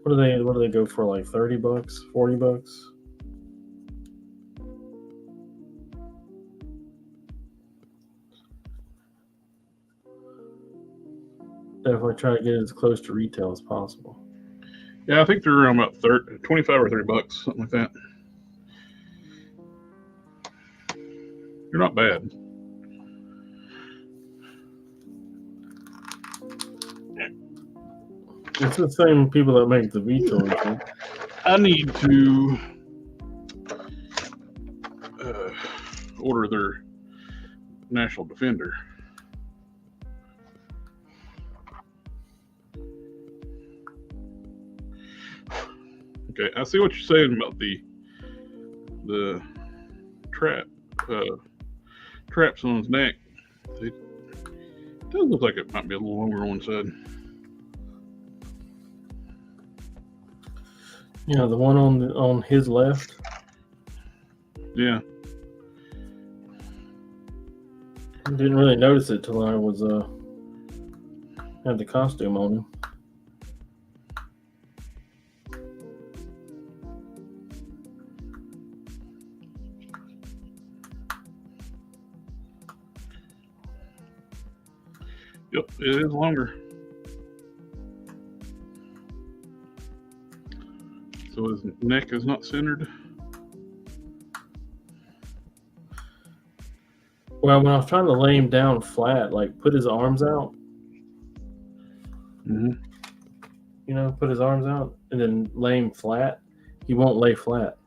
What do they go for? Like $30, $40? Definitely try to get it as close to retail as possible. Yeah, I think they're around about 25 or $30, something like that. They're not bad. It's the same people that make the V-toys, right? I need to order their National Defender. Okay, I see what you're saying about the traps on his neck. It does look like it might be a little longer on one side. Yeah, the one on his left. Yeah. I didn't really notice it till I was had the costume on him. Yep, it is longer. So his neck is not centered. Well, when I was trying to lay him down flat, like put his arms out, Mm-hmm. you know, put his arms out and then lay him flat, he won't lay flat.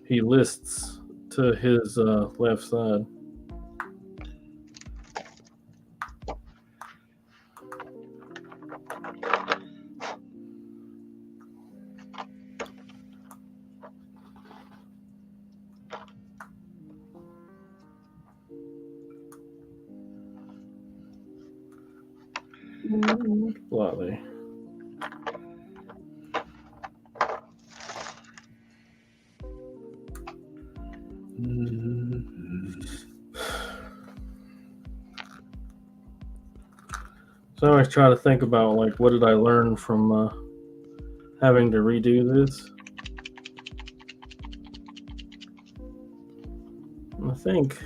He lists to his left side. Slightly. So I always try to think about, like, what did I learn from having to redo this? I think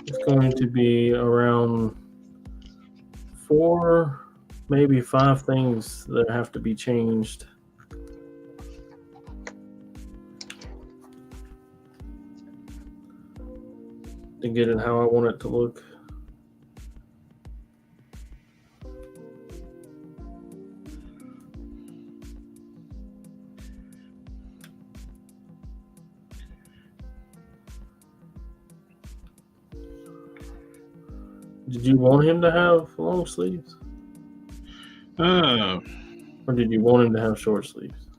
it's going to be around 4, maybe 5 things that have to be changed. To get it how I want it to look. Did you want him to have long sleeves? Or did you want him to have short sleeves?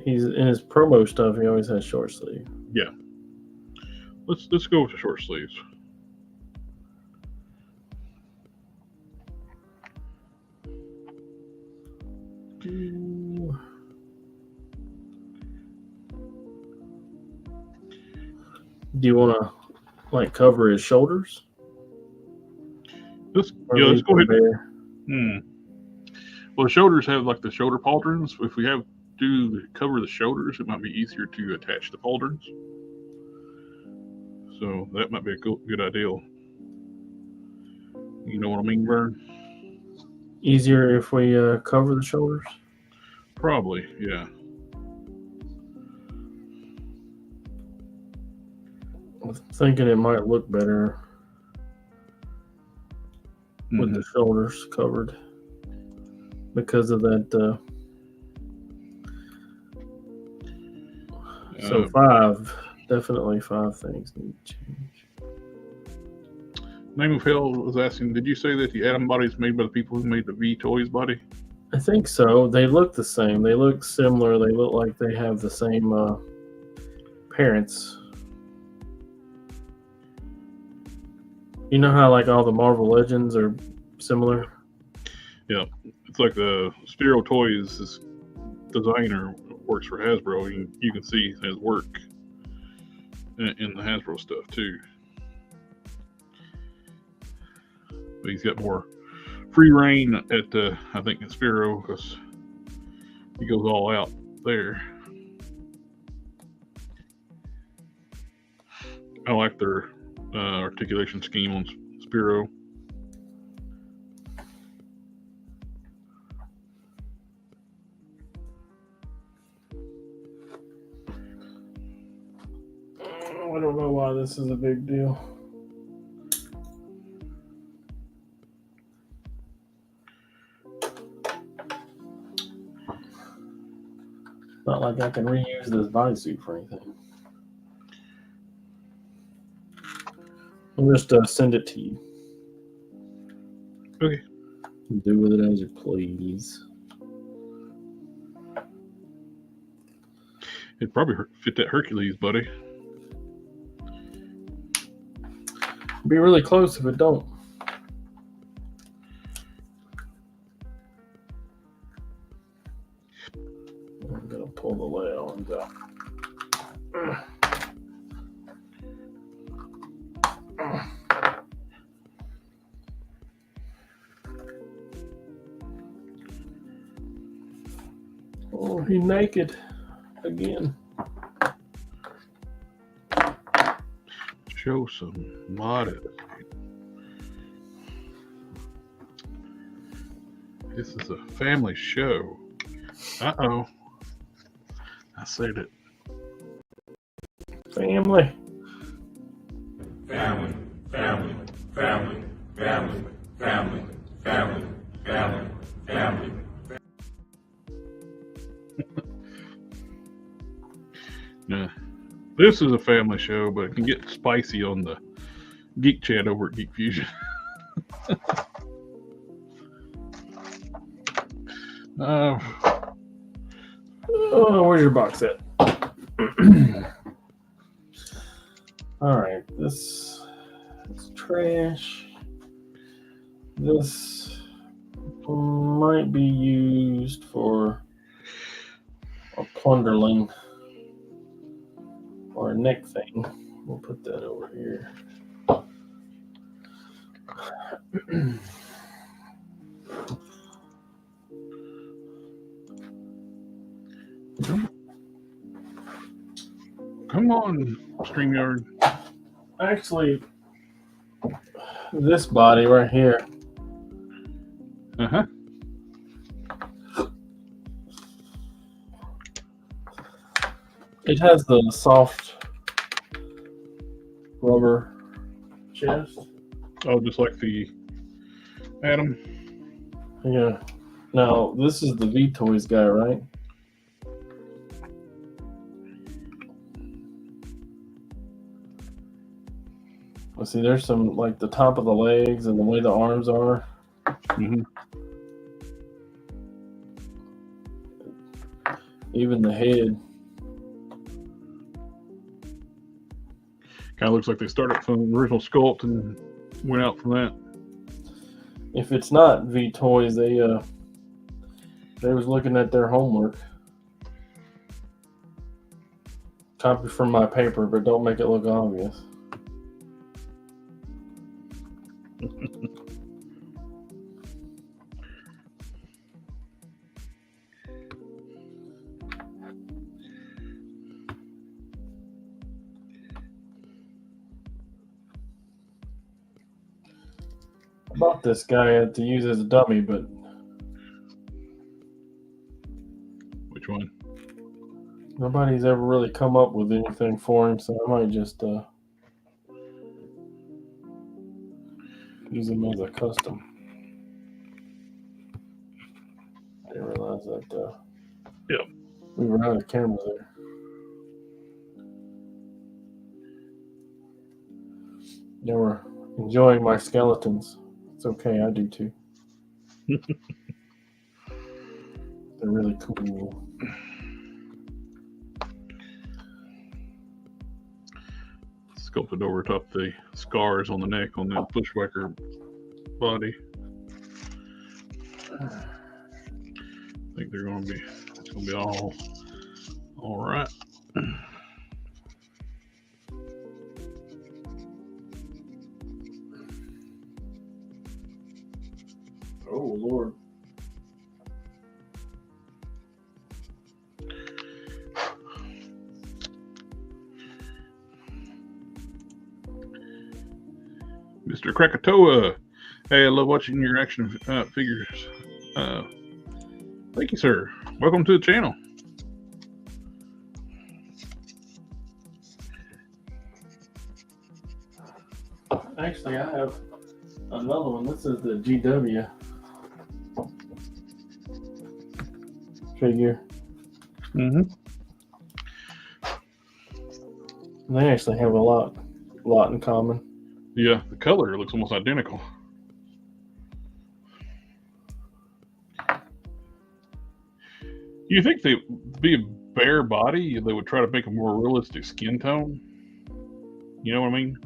He's in his promo stuff, he always has short sleeve. Yeah. Let's go with the short sleeves. Do you want to like cover his shoulders? Let's go ahead. Well, the shoulders have like the shoulder pauldrons. If we have to cover the shoulders, it might be easier to attach the pauldrons. So that might be a good idea. You know what I mean, Vern? Easier if we cover the shoulders? Probably, yeah. I'm thinking it might look better with the shoulders covered because of that. So 5, definitely 5 things need to change. Name of Hell was asking, did you say that the Atom body is made by the people who made the V-Toys body? I think so. They look the same. They look similar. They look like they have the same parents. You know how like all the Marvel Legends are similar? Yeah. It's like the Stereo Toys designer works for Hasbro. You can see his work. in the Hasbro stuff too. But he's got more free reign at I think in Sphero, because he goes all out there. I like their articulation scheme on Sphero. I don't know why this is a big deal. Not like I can reuse this bodysuit for anything. I'll just send it to you. Okay. Do with it as you please. It'd probably fit that Hercules, buddy. Be really close if it don't. I'm gonna pull the layout out. Oh, he's naked again. Show some modesty. This is a family show. Uh-oh. I said it. Family. Family, family, family, family, family, family, family, family. Yeah. This is a family show, but it can get spicy on the Geek Chat over at Geek Fusion. Oh, where's your box at? All right, this is trash. This might be used for a plunderling or a neck thing. We'll put that over here. Come on, StreamYard. Actually, this body right here. Uh-huh. It has the soft rubber chest. Oh, just like the Adam. Yeah. Now, this is the V-Toys guy, right? Let's see, there's some, like, the top of the legs and the way the arms are. Mm-hmm. Even the head. Kind of looks like they started from the original Sculpt and went out from that. If it's not V-Toys, they was looking at their homework. Copy from my paper, but don't make it look obvious. I bought this guy to use as a dummy, but Which one? nobody's ever really come up with anything for him, so I might just use him as a custom. I didn't realize that Yep. we were out of camera there. They were enjoying my skeletons. It's okay, I do too. They're really cool. Sculpted over top the scars on the neck on the bushwhacker body. I think they're going to be, it's going to be all right. Mr. Krakatoa. Hey, I love watching your action figures. Thank you, sir. Welcome to the channel. Actually, I have another one. This is the GW figure. Mm-hmm. They actually have a lot in common. Yeah, the color looks almost identical. You think they be a bare body? They would try to make a more realistic skin tone. You know what I mean?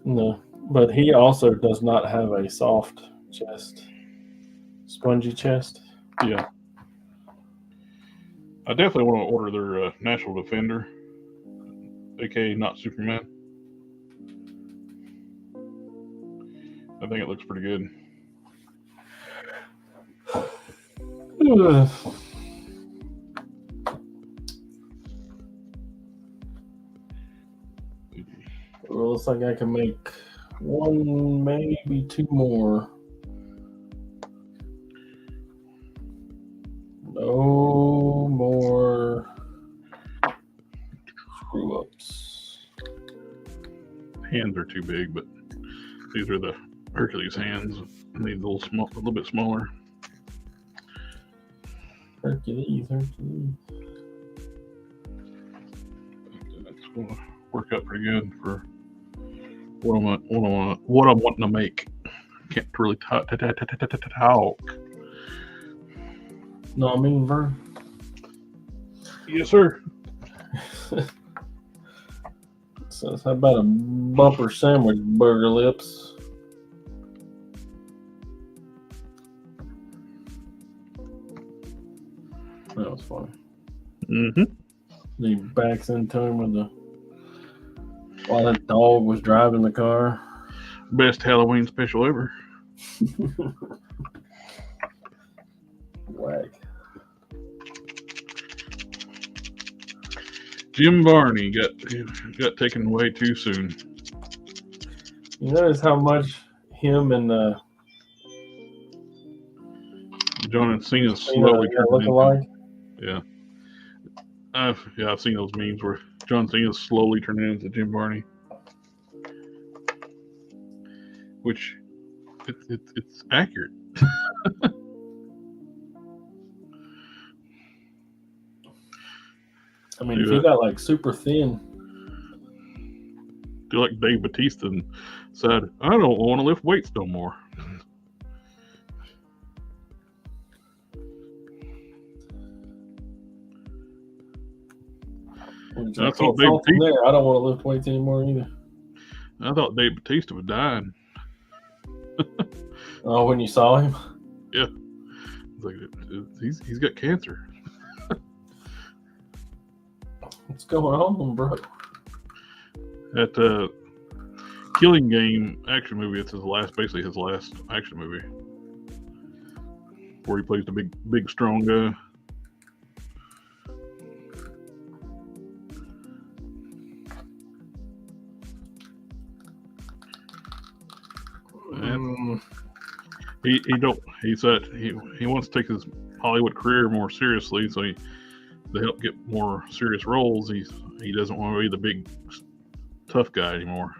No, but he also does not have a soft chest, spongy chest. Yeah. I definitely want to order their National Defender, aka not Superman. I think it looks pretty good. Ugh. Well, looks like I can make one, maybe two more. No more screw ups. Hands are too big, but these are the Hercules hands. Need a little bit smaller. Hercules. That's going to work out pretty good for what I'm wanting to make. Can't really talk. No, I mean, Vern. Yes, sir. So how about a bumper sandwich, burger lips? That was funny. Mm-hmm. He backs into him with the while that dog was driving the car. Best Halloween special ever. Whack. Jim Varney got taken away too soon. You notice how much him and John and Cena slowly look alike? Yeah. I've seen those memes where John Cena slowly turning into Jim Varney. Which it's accurate. I mean, if he got like super thin. Do like Dave Bautista and said, I don't want to lift weights no more. I thought Dave Bautista, I don't want to lift weights anymore either. I thought Dave Bautista was dying. Oh, when you saw him? Yeah. It's like he's got cancer. What's going on, bro? At the Killing Game action movie, it's basically his last action movie, where he plays the big strong guy. He said he wants to take his Hollywood career more seriously, so to help get more serious roles, he doesn't want to be the big tough guy anymore.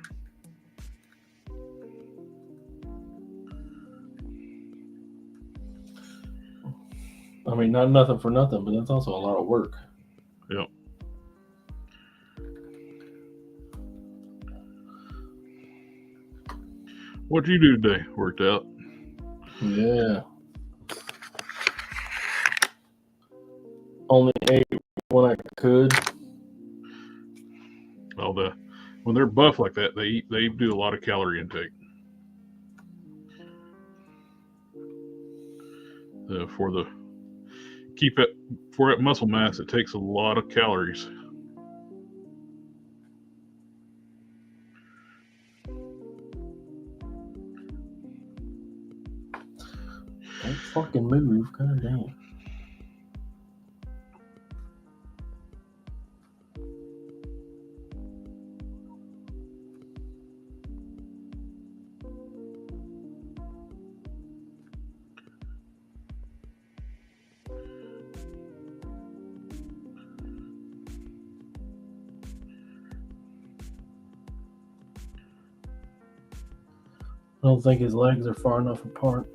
I mean, not nothing for nothing, but that's also a lot of work. Yep. What'd you do today? Worked out? Yeah. Only ate when I could. Well, when they're buff like that, they do a lot of calorie intake. For that muscle mass, it takes a lot of calories. Don't fucking move, god damn. don't think his legs are far enough apart.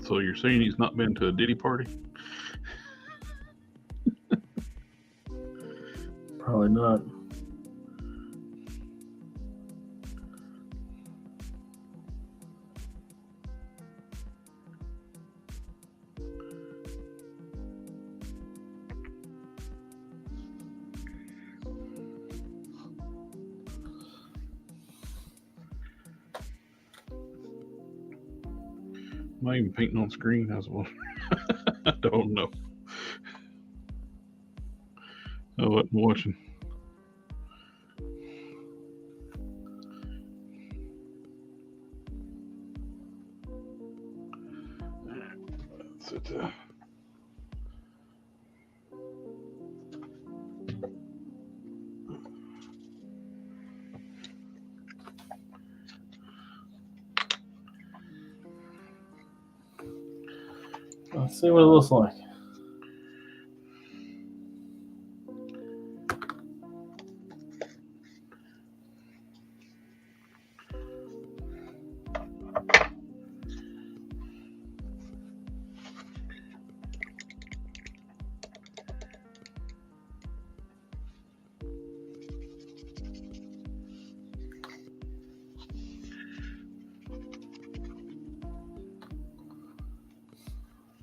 So you're saying he's not been to a Diddy party? Probably not. Am I even painting on screen as well? I don't know. I wasn't watching. That's it. Let's see what it looks like.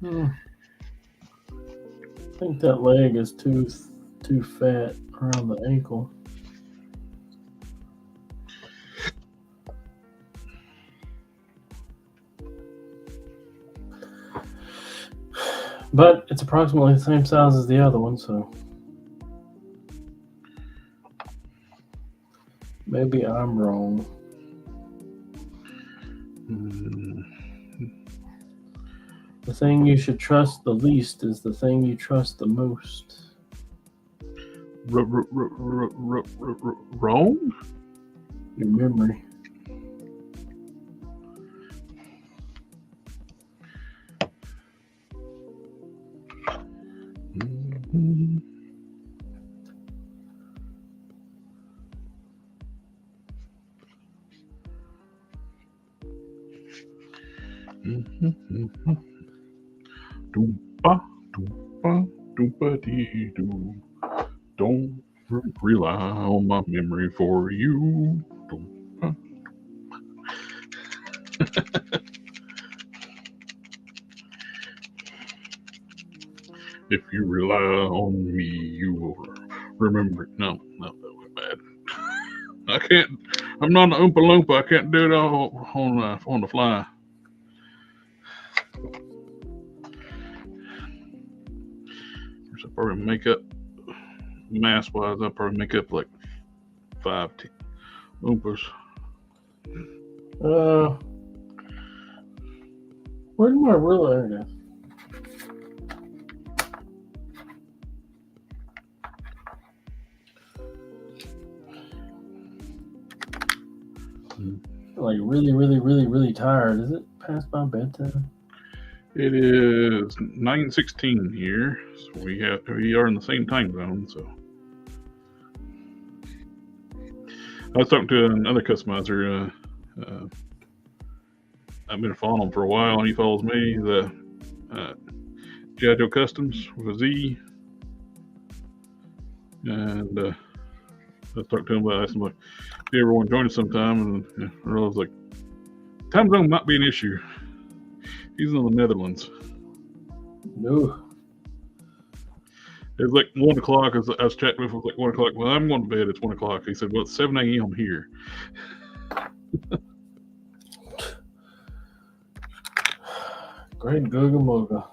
I think that leg is too fat around the ankle. But it's approximately the same size as the other one, so maybe I'm wrong. The thing you should trust the least is the thing you trust the most. Wrong? Your memory. Don't rely on my memory for you. If you rely on me, you will remember. No, that was bad. I can't. I'm not an Oompa Loompa. I can't do it all on the fly. So probably makeup, mass wise, I'll probably make up like 5 Oompas. Where'd my ruler go? Like really tired. Is it past my bedtime? It is 9:16 here, so we are in the same time zone. So I was talking to another customizer. I've been following him for a while, and he follows me. The Joe Customs with a Z, and I was talking to him about. I asked him like, "Do you ever want to join us sometime?" And I was like, "Time zone might be an issue." He's in the Netherlands. No. It's like 1 o'clock. I was chatting with him. It was like 1 o'clock. Well, I'm going to bed. It's 1 o'clock. He said, "Well, it's 7 a.m. here." Great Googa Mooga.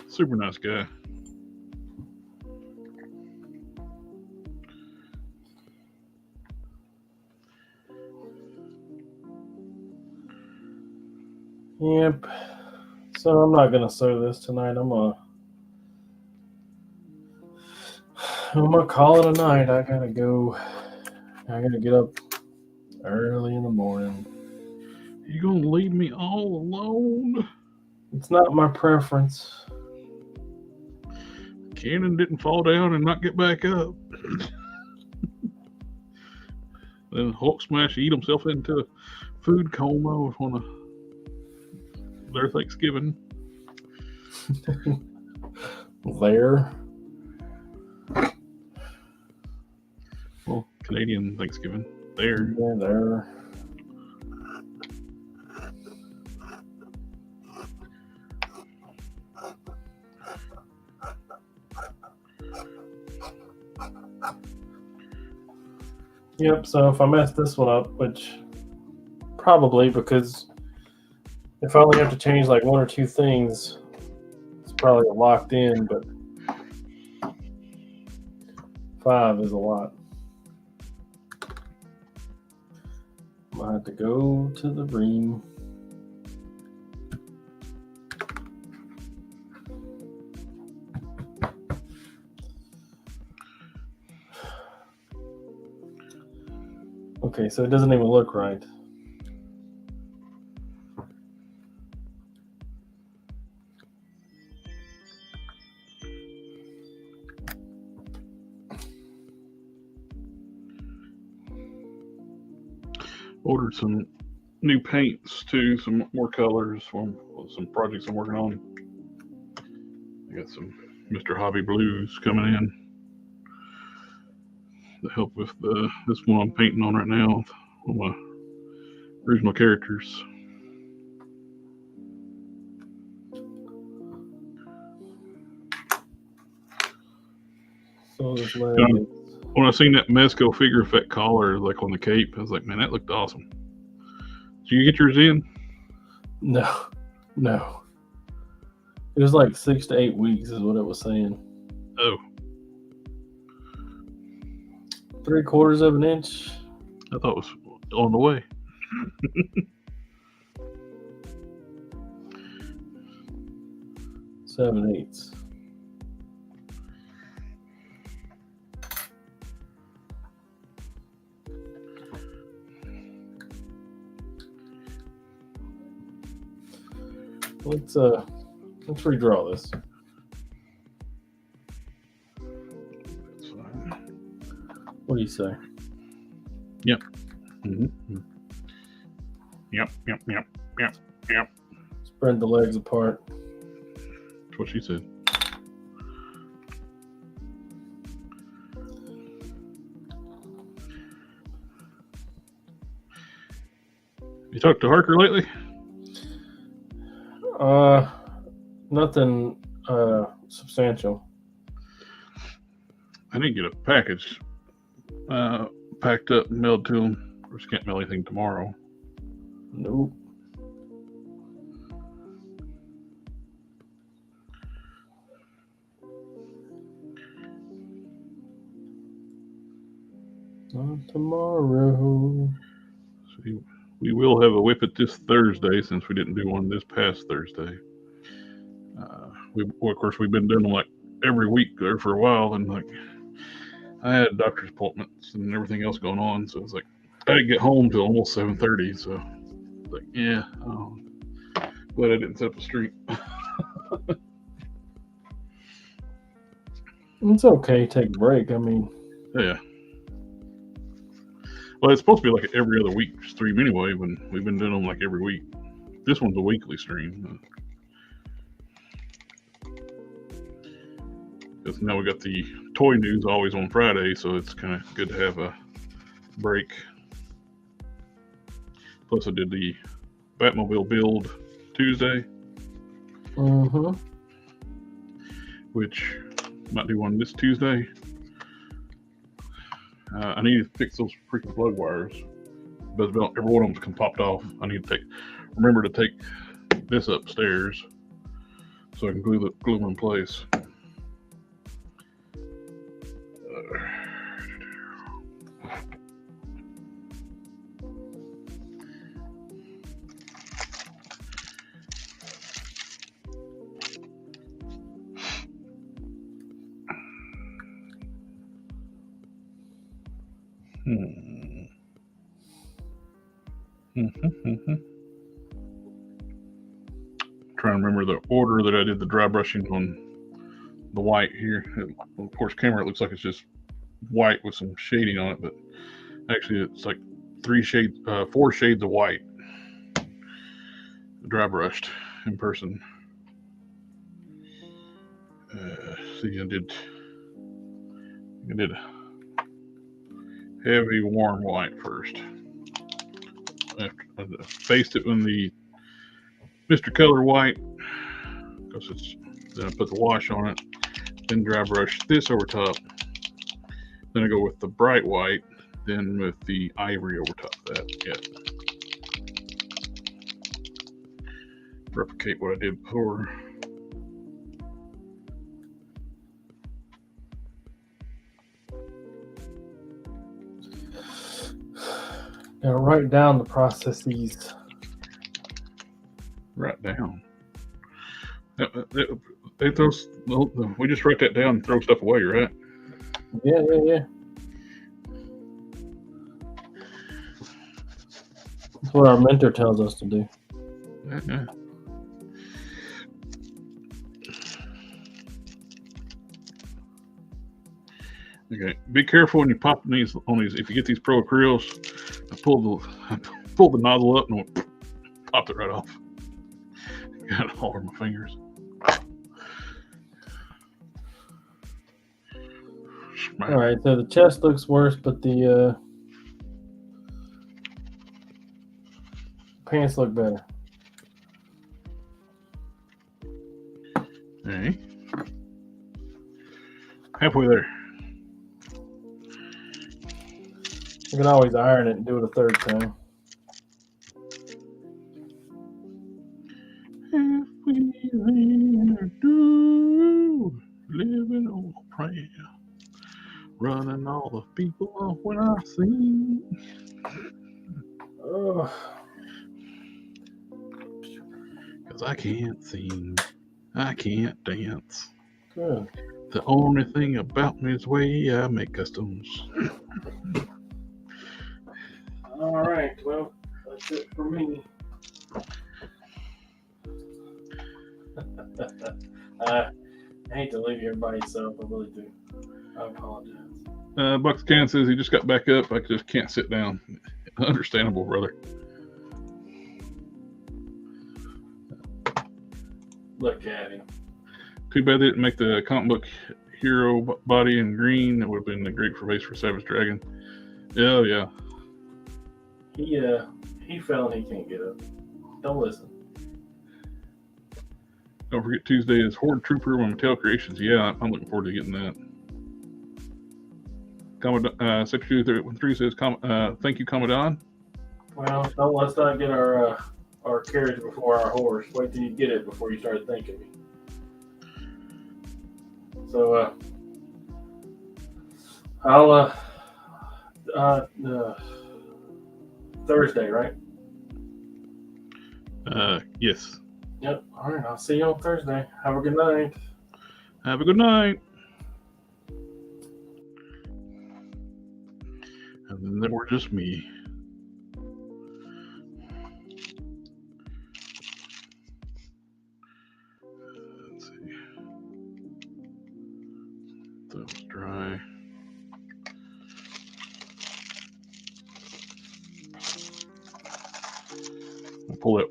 Super nice guy. Yep. So I'm not gonna sew this tonight. I'm gonna call it a night. I gotta go. I gotta get up early in the morning. You gonna leave me all alone? It's not my preference. Cannon didn't fall down and not get back up. Then Hulk Smash eat himself into a food coma with one of their Thanksgiving. There. Well, Canadian Thanksgiving. There. Yeah, there. Yep, so if I mess this one up, which probably because if I only have to change like one or two things, it's probably locked in, but 5 is a lot. I'm gonna have to go to the ream. Okay, so it doesn't even look right. Ordered some new paints too, some more colors from some projects I'm working on. I got some Mr. Hobby Blues coming in to help with this one I'm painting on right now, on my original characters. So this land When I seen that Mezco figure effect collar like on the cape, I was like, man, that looked awesome. Did you get yours in? no. It was like 6 to 8 weeks is what it was saying. Oh. 3/4 of an inch. I thought it was on the way. 7/8. Let's redraw this. What do you say? Yep. Mm-hmm. Yep. Spread the legs apart. That's what she said. You talked to Harker lately? Nothing substantial. I need to get a package packed up and mailed to him. Of course, can't mail anything tomorrow. Nope. Not tomorrow. So we will have a WIP IT this Thursday since we didn't do one this past Thursday. Of course, we've been doing them like every week there for a while, and like I had doctor's appointments and everything else going on, so it's like I didn't get home till almost 7:30. So like, yeah, glad I didn't set up a street. It's okay. Take a break. I mean, Yeah. Well, it's supposed to be like every other week stream anyway, but we've been doing them like every week. This one's a weekly stream. Because now we got the toy news always on Friday, so it's kind of good to have a break. Plus, I did the Batmobile build Tuesday, which might do one this Tuesday. I need to fix those freaking plug wires, but every one of them popped off. I need to remember to take this upstairs so I can glue them in place. Trying to remember the order that I did the dry brushing on the white here. Of course, camera it looks like it's just white with some shading on it, but actually it's like 4 shades of white. Dry brushed in person. See, I did heavy warm white first. After I faced it with the Mr. Color white, because then I put the wash on it, then dry brush this over top. Then I go with the bright white, then with the ivory over top of that. Yeah. Replicate what I did before. Now write down the processes. Write down. We just write that down and throw stuff away, right? Yeah. That's what our mentor tells us to do. Yeah. Okay. Be careful when you pop on these. If you get these Pro Acryls, I pull the nozzle up and popped it right off. Got it all over my fingers. All right, so the chest looks worse, but the pants look better. Okay. Halfway there. You can always iron it and do it a third time. Halfway there, do living on a prayer, running all the people off when I sing. Because I can't sing, I can't dance. Good. The only thing about me is the way I make customs. All right, well, that's it for me. I hate to leave everybody so, I really do. I apologize. Bucks Can says he just got back up. I just can't sit down. Understandable, brother. Look at him. Too bad they didn't make the comic book hero body in green. That would have been a great base for Savage Dragon. Oh, yeah. He fell and he can't get up. Don't listen. Don't forget Tuesday is Horde Trooper with Mattel Creations. Yeah, I'm looking forward to getting that. Secretary 313 says, thank you, Commodon. Well, let's not get our carriage before our horse. Wait till you get it before you start thanking me. So, I'll, Thursday, right? Yes. Yep. All right. I'll see you on Thursday. Have a good night. Have a good night. And then we're just me. Let's see. That was dry. I'll pull that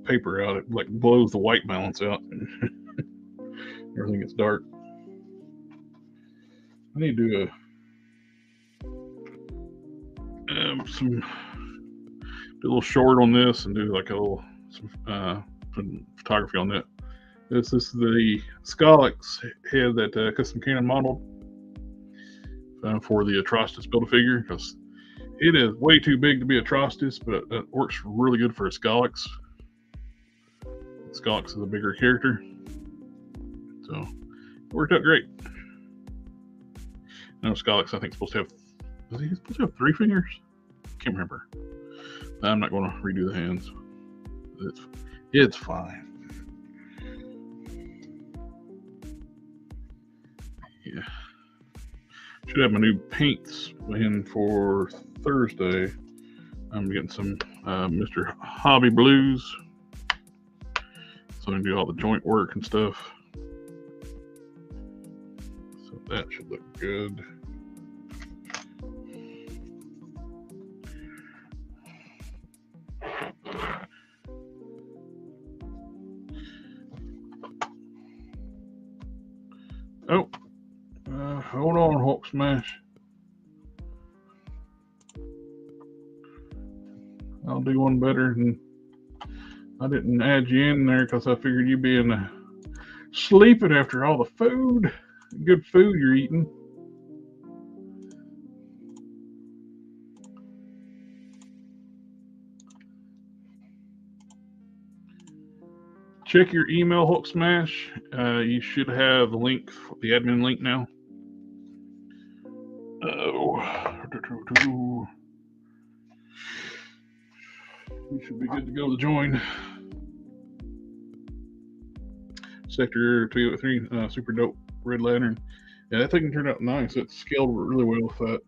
paper out. It like blows the white balance out. Everything gets dark. I need to do a little short on this and do like some photography on that. This is the Sculpt head that Custom Cannon modeled for the Atrocitus Build-A-Figure, because it is way too big to be Atrocitus, but it works really good for a Sculpt. Sculpt is a bigger character, so it worked out great. No, Sculpt I think is supposed to have 3 fingers? Can't remember. I'm not going to redo the hands. It's fine. Yeah. Should have my new paints in for Thursday. I'm getting some Mr. Hobby Blues, so I can do all the joint work and stuff. So that should look good. Smash. I'll do one better, and I didn't add you in there because I figured you'd be sleeping after all the good food you're eating. Check your email, Hulk Smash. You should have the link, the admin link now. You should be good to go to join. Sector 203, super dope red lantern. Yeah, that thing turned out nice. It scaled really well with that.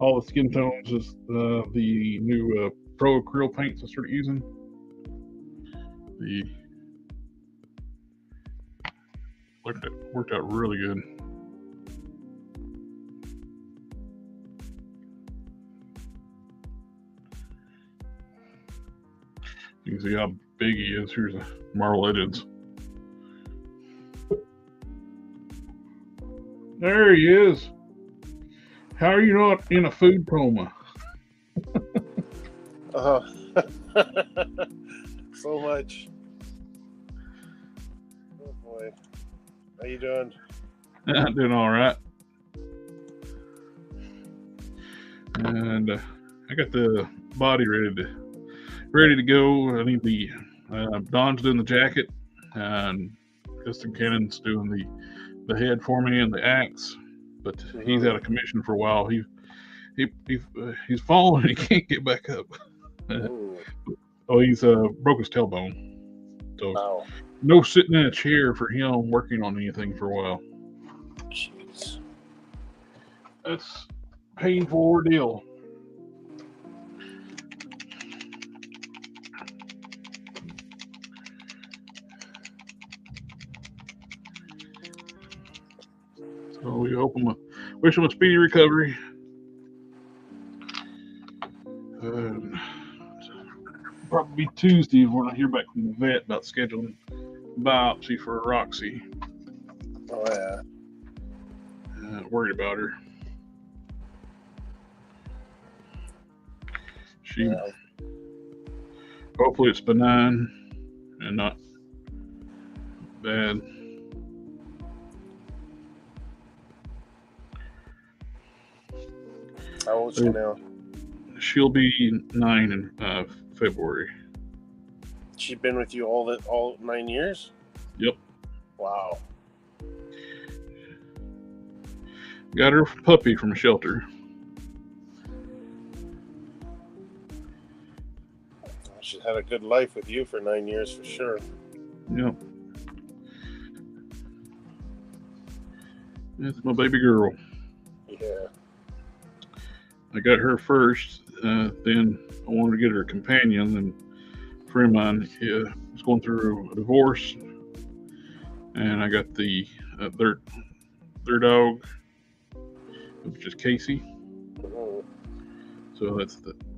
All the skin tones is the new Pro Acryl paints I started using. Worked out really good. You can see how big he is. Here's a Marl Edges. There he is. How are you not in a food coma? So much. Oh boy. How you doing? I'm doing all right. And I got the body ready to go. I need the Don's doing the jacket, and Custom Cannon's doing the head for me and the axe. But he's out of commission for a while. He's fallen and he can't get back up. Oh, he's broke his tailbone. So no sitting in a chair for him working on anything for a while. Jeez. That's a painful ordeal. So we wish him a speedy recovery. Probably Tuesday when I hear back from the vet about scheduling biopsy for Roxy. Oh yeah. Worried about her. Hopefully it's benign and not bad. How old is she now? She'll be 9 in February. She's been with you all 9 years? Yep. Wow. Got her puppy from a shelter. She's had a good life with you for 9 years for sure. Yep. That's my baby girl. Yeah. I got her first, then I wanted to get her a companion, and a friend of mine was going through a divorce, and I got their dog, which is Casey. So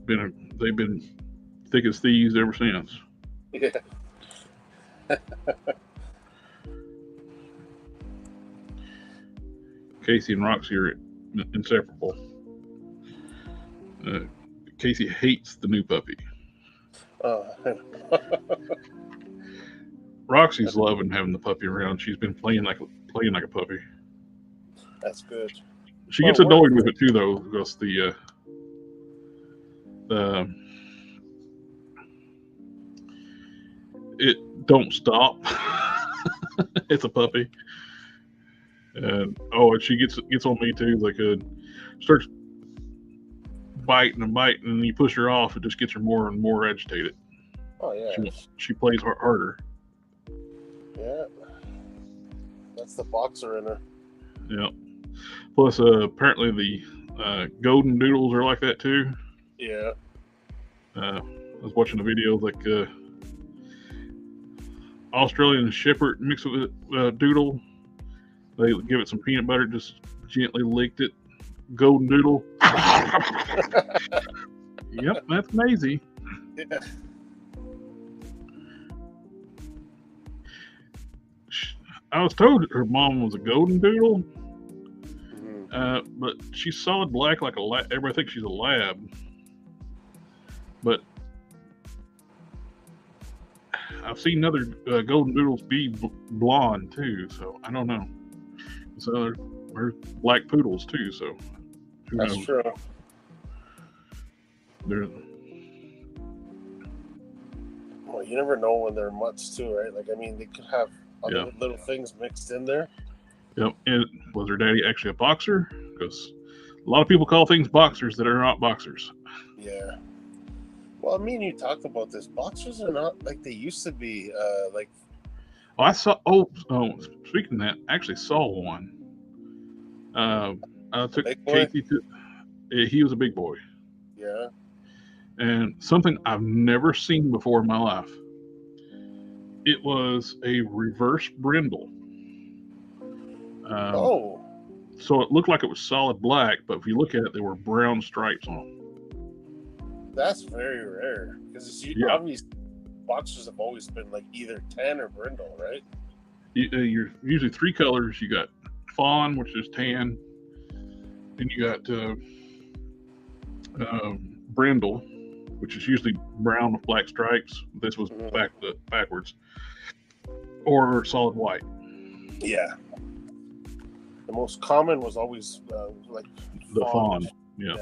they've been thick as thieves ever since. Yeah. Casey and Roxy are inseparable. Casey hates the new puppy. Roxy's loving having the puppy around. She's been playing like a puppy. That's good. She gets annoyed with it too, though, because it don't stop. It's a puppy, and she gets on me too. Like starts biting, and you push her off, it just gets her more and more agitated. Oh yeah. She plays harder. Yeah. That's the boxer in her. Yeah. Plus, apparently the golden doodles are like that too. Yeah. I was watching a video like Australian Shepherd mixed with doodle. They give it some peanut butter, just gently licked it. Golden doodle. Yep, that's Maisie. Yeah. I was told her mom was a golden doodle, But she's solid black like a lab. Everybody thinks she's a lab. But I've seen other golden doodles be blonde too, so I don't know. So there's black poodles too, so who That's knows? true. Well, you never know when they're mutts too, right? Like, I mean, they could have other little things mixed in there. Yep. And was her daddy actually a boxer? Because a lot of people call things boxers that are not boxers. Yeah. Well, I mean, you talked about this. Boxers are not like they used to be. Like, Oh, I saw. Oh, speaking of that, I actually saw one. I took big boy? Casey to. He was a big boy, Yeah. and something I've never seen before in my life. It was a reverse brindle. Oh, So it looked like it was solid black, but if you look at it, there were brown stripes on them. that's very rare because obviously boxers have always been like either tan or brindle, right? You're usually three colors. You got fawn, which is tan. Then you got brindle, which is usually brown with black stripes. This was backwards. Or solid white. Yeah. The most common was always like The fawn. Yeah.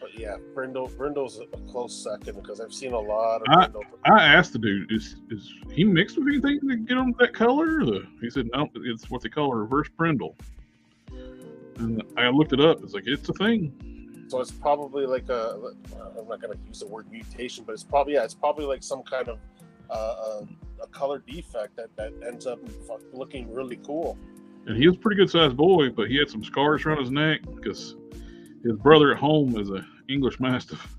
But yeah, brindle's a close second because I've seen a lot of brindle. I asked the dude, is he mixed with anything to get him that color? He said, no, it's what they call a reverse brindle. And I looked it up. It's like, it's a thing. So it's probably like I'm not going to use the word mutation, but it's probably like some kind of a color defect that ends up looking really cool. And he was a pretty good sized boy, but he had some scars around his neck because his brother at home is an English Mastiff.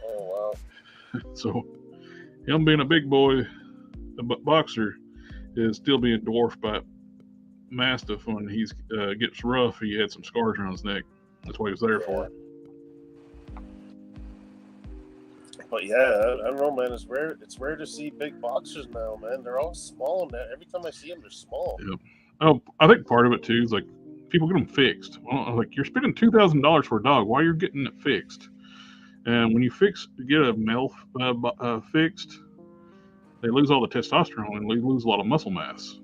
Oh, wow. So him being a big boy, a boxer, is still being dwarfed by Mastiff. When he gets rough, he had some scars around his neck. That's what he was there for. But yeah, I don't know, man. It's rare to see big boxers now, man. They're all small now. Every time I see them, they're small. Yep. Oh, I think part of it too is like people get them fixed. Well, like you're spending $2,000 for a dog. Why you're getting it fixed? And when you get a male fixed, they lose all the testosterone and they lose a lot of muscle mass.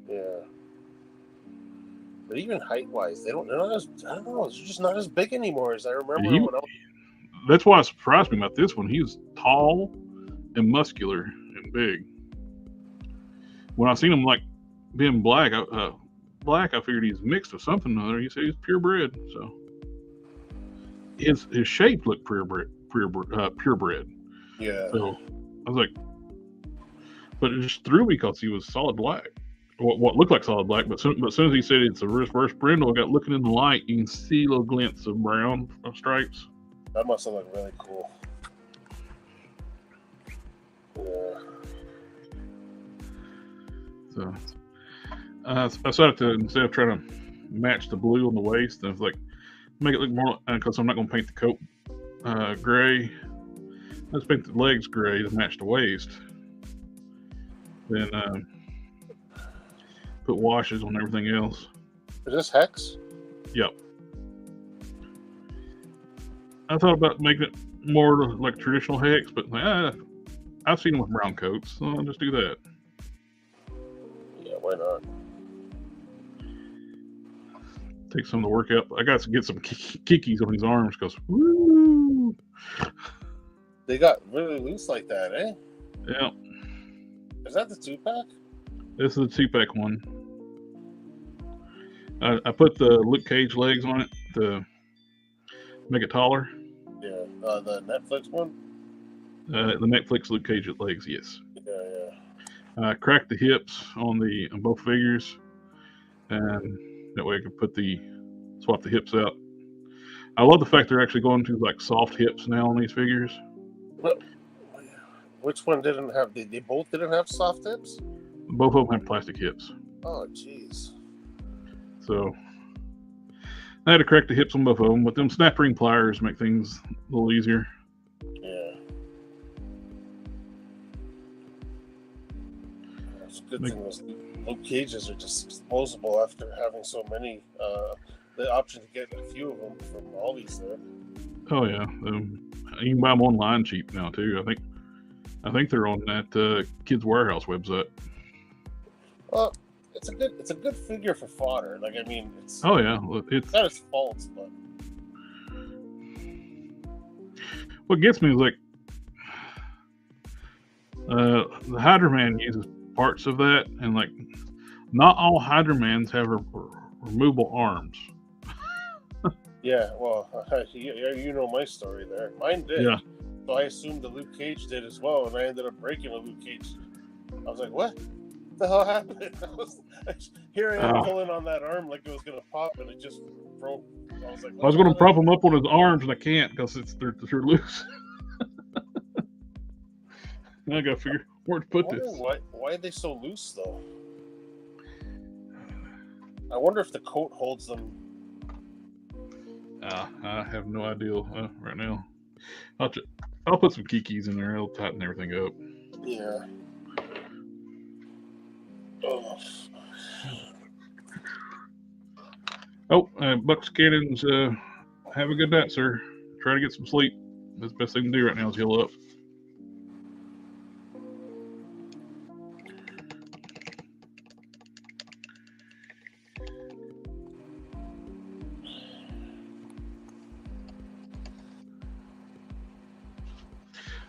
Yeah. But even height-wise, they're not as, I don't know, they're just not as big anymore as I remember when I was. That's why it surprised me about this one. He was tall and muscular and big. When I seen him like being black, I figured he's mixed with something or other. He said he's purebred, so his shape looked purebred. Yeah. So I was like, but it just threw me because he was solid black. What looked like solid black, but as soon as he said it's a reverse brindle, I got looking in the light, you can see little glints of brown stripes. That must have looked really cool. Yeah. So I decided to, instead of trying to match the blue on the waist, I was like, make it look more, because I'm not going to paint the coat gray. Let's paint the legs gray to match the waist. Then put washes on everything else. Is this Hex? Yep. I thought about making it more like traditional Hex, but I've seen them with brown coats, so I'll just do that. Yeah, why not? Take some of the work out. I got to get some kikis on his arms because, woo! They got really loose like that, eh? Yeah. Is that the 2-pack? This is the 2-pack one. I put the Luke Cage legs on it to make it taller. Yeah, the Netflix one? The Netflix Luke Cage legs, yes. Yeah. I cracked the hips on both figures, and that way I could swap the hips out. I love the fact they're actually going to like soft hips now on these figures. But which one didn't have? They both didn't have soft hips? Both of them have plastic hips. Oh, jeez. So I had to correct the hips on both of them, but them snap ring pliers make things a little easier. Yeah. It's a good thing Luke Cages are just disposable after having so many. The option to get a few of them from Aldi's there. Oh yeah, you can buy them online cheap now too. I think they're on that Kids Warehouse website. Well, it's a good figure for fodder. Like, I mean, it's Oh yeah, it's got its faults, but what gets me is like the Hydra-Man uses parts of that, and like not all Hydra-Mans have removable arms. yeah. Well, you know my story there. Mine did. Yeah. So I assumed the Luke Cage did as well, and I ended up breaking a Luke Cage. I was like, what? The hell happened? Here I am pulling on that arm like it was gonna pop, and it just broke. I was like, I was going to prop him up on his arms, and I can't because they're loose. I got to figure where to put this. Why are they so loose though? I wonder if the coat holds them. I have no idea right now. I'll put some kikis in there. I'll tighten everything up. Yeah. Bucks Cannons, have a good night, sir. Try to get some sleep. That's the best thing to do right now is heal up.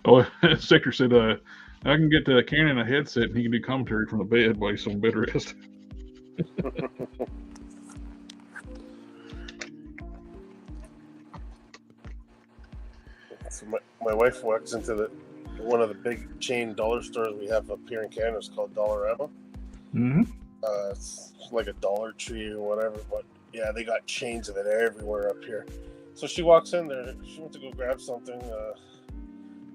Oh, Sector said, I can get Cannon a headset and he can do commentary from the bed while he's on bed rest. So my wife walks into one of the big chain dollar stores we have up here in Canada. It's called Dollarama. Mm-hmm. It's like a Dollar Tree or whatever, but yeah, they got chains of it everywhere up here. So she walks in there. She went to go grab something.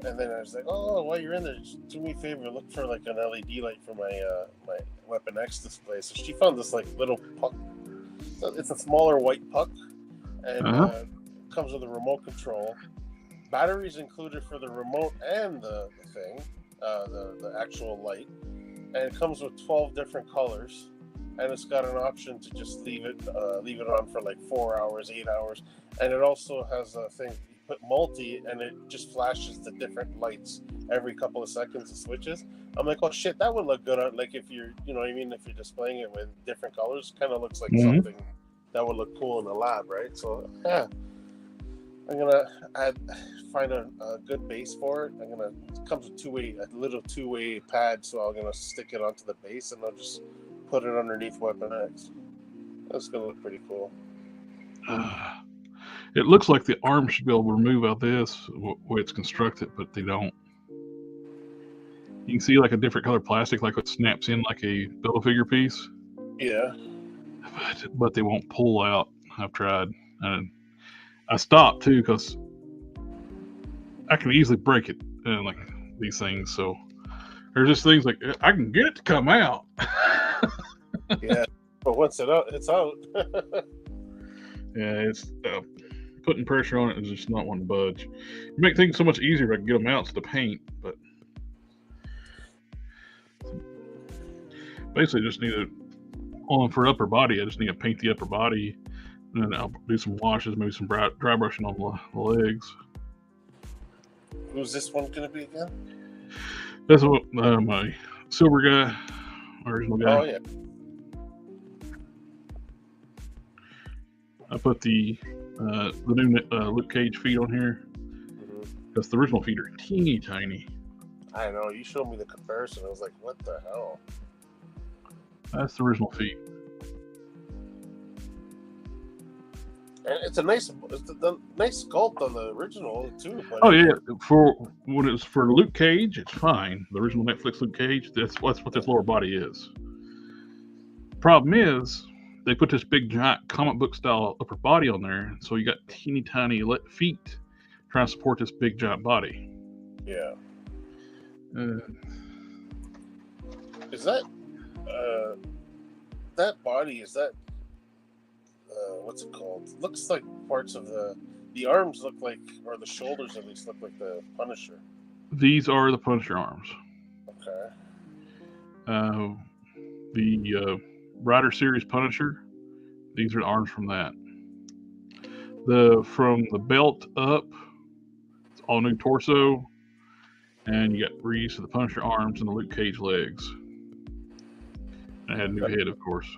And then I was like, oh, while you're in there, just do me a favor, look for like an LED light for my my Weapon X display. So she found this like little puck. It's a smaller white puck, and comes with a remote control. Batteries included for the remote and the thing, the actual light. And it comes with 12 different colors. And it's got an option to just leave it on for like 4 hours, 8 hours. And it also has a thing. Put multi and it just flashes the different lights every couple of seconds. It switches. I'm like, oh shit, that would look good on, like, if you're, you know what I mean, if you're displaying it with different colors, kind of looks like something that would look cool in the lab, right? So yeah, I'm gonna find a good base for it. It comes with a little two-way pad, so I'm gonna stick it onto the base and I'll just put it underneath Weapon X. That's gonna look pretty cool. It looks like the arm should be able to remove out this way it's constructed, but they don't. You can see like a different color plastic, like it snaps in like a Build-A-Figure piece. Yeah. But they won't pull out. I've tried. And I stopped too because I can easily break it, like these things. So there's just things like I can get it to come out. Yeah, but once it's out. Yeah, it's putting pressure on it is just not wanting to budge. You make things so much easier if I can get them out to the paint, but basically just need to, for upper body, I just need to paint the upper body, and then I'll do some washes, maybe some dry brushing on the legs. Who's this one going to be again? That's what my silver guy, original guy. Oh, yeah. I put the new Luke Cage feet on here because the original feet are teeny tiny. I know. You showed me the comparison. I was like, what the hell? That's the original feet. And it's a nice sculpt on the original too. But oh yeah, for when it's for Luke Cage, it's fine. The original Netflix Luke Cage, that's what this lower body is. Problem is, they put this big giant comic book style upper body on there, so you got teeny tiny feet trying to support this big giant body. Yeah. Is that that body? Is that what's it called? Looks like parts of the arms look like, or the shoulders at least look like the Punisher. These are the Punisher arms. Okay. the Rider Series Punisher. These are the arms from that. From the belt up, it's all new torso, and you got reuse of the Punisher arms and the Luke Cage legs. And it had a new head, of course.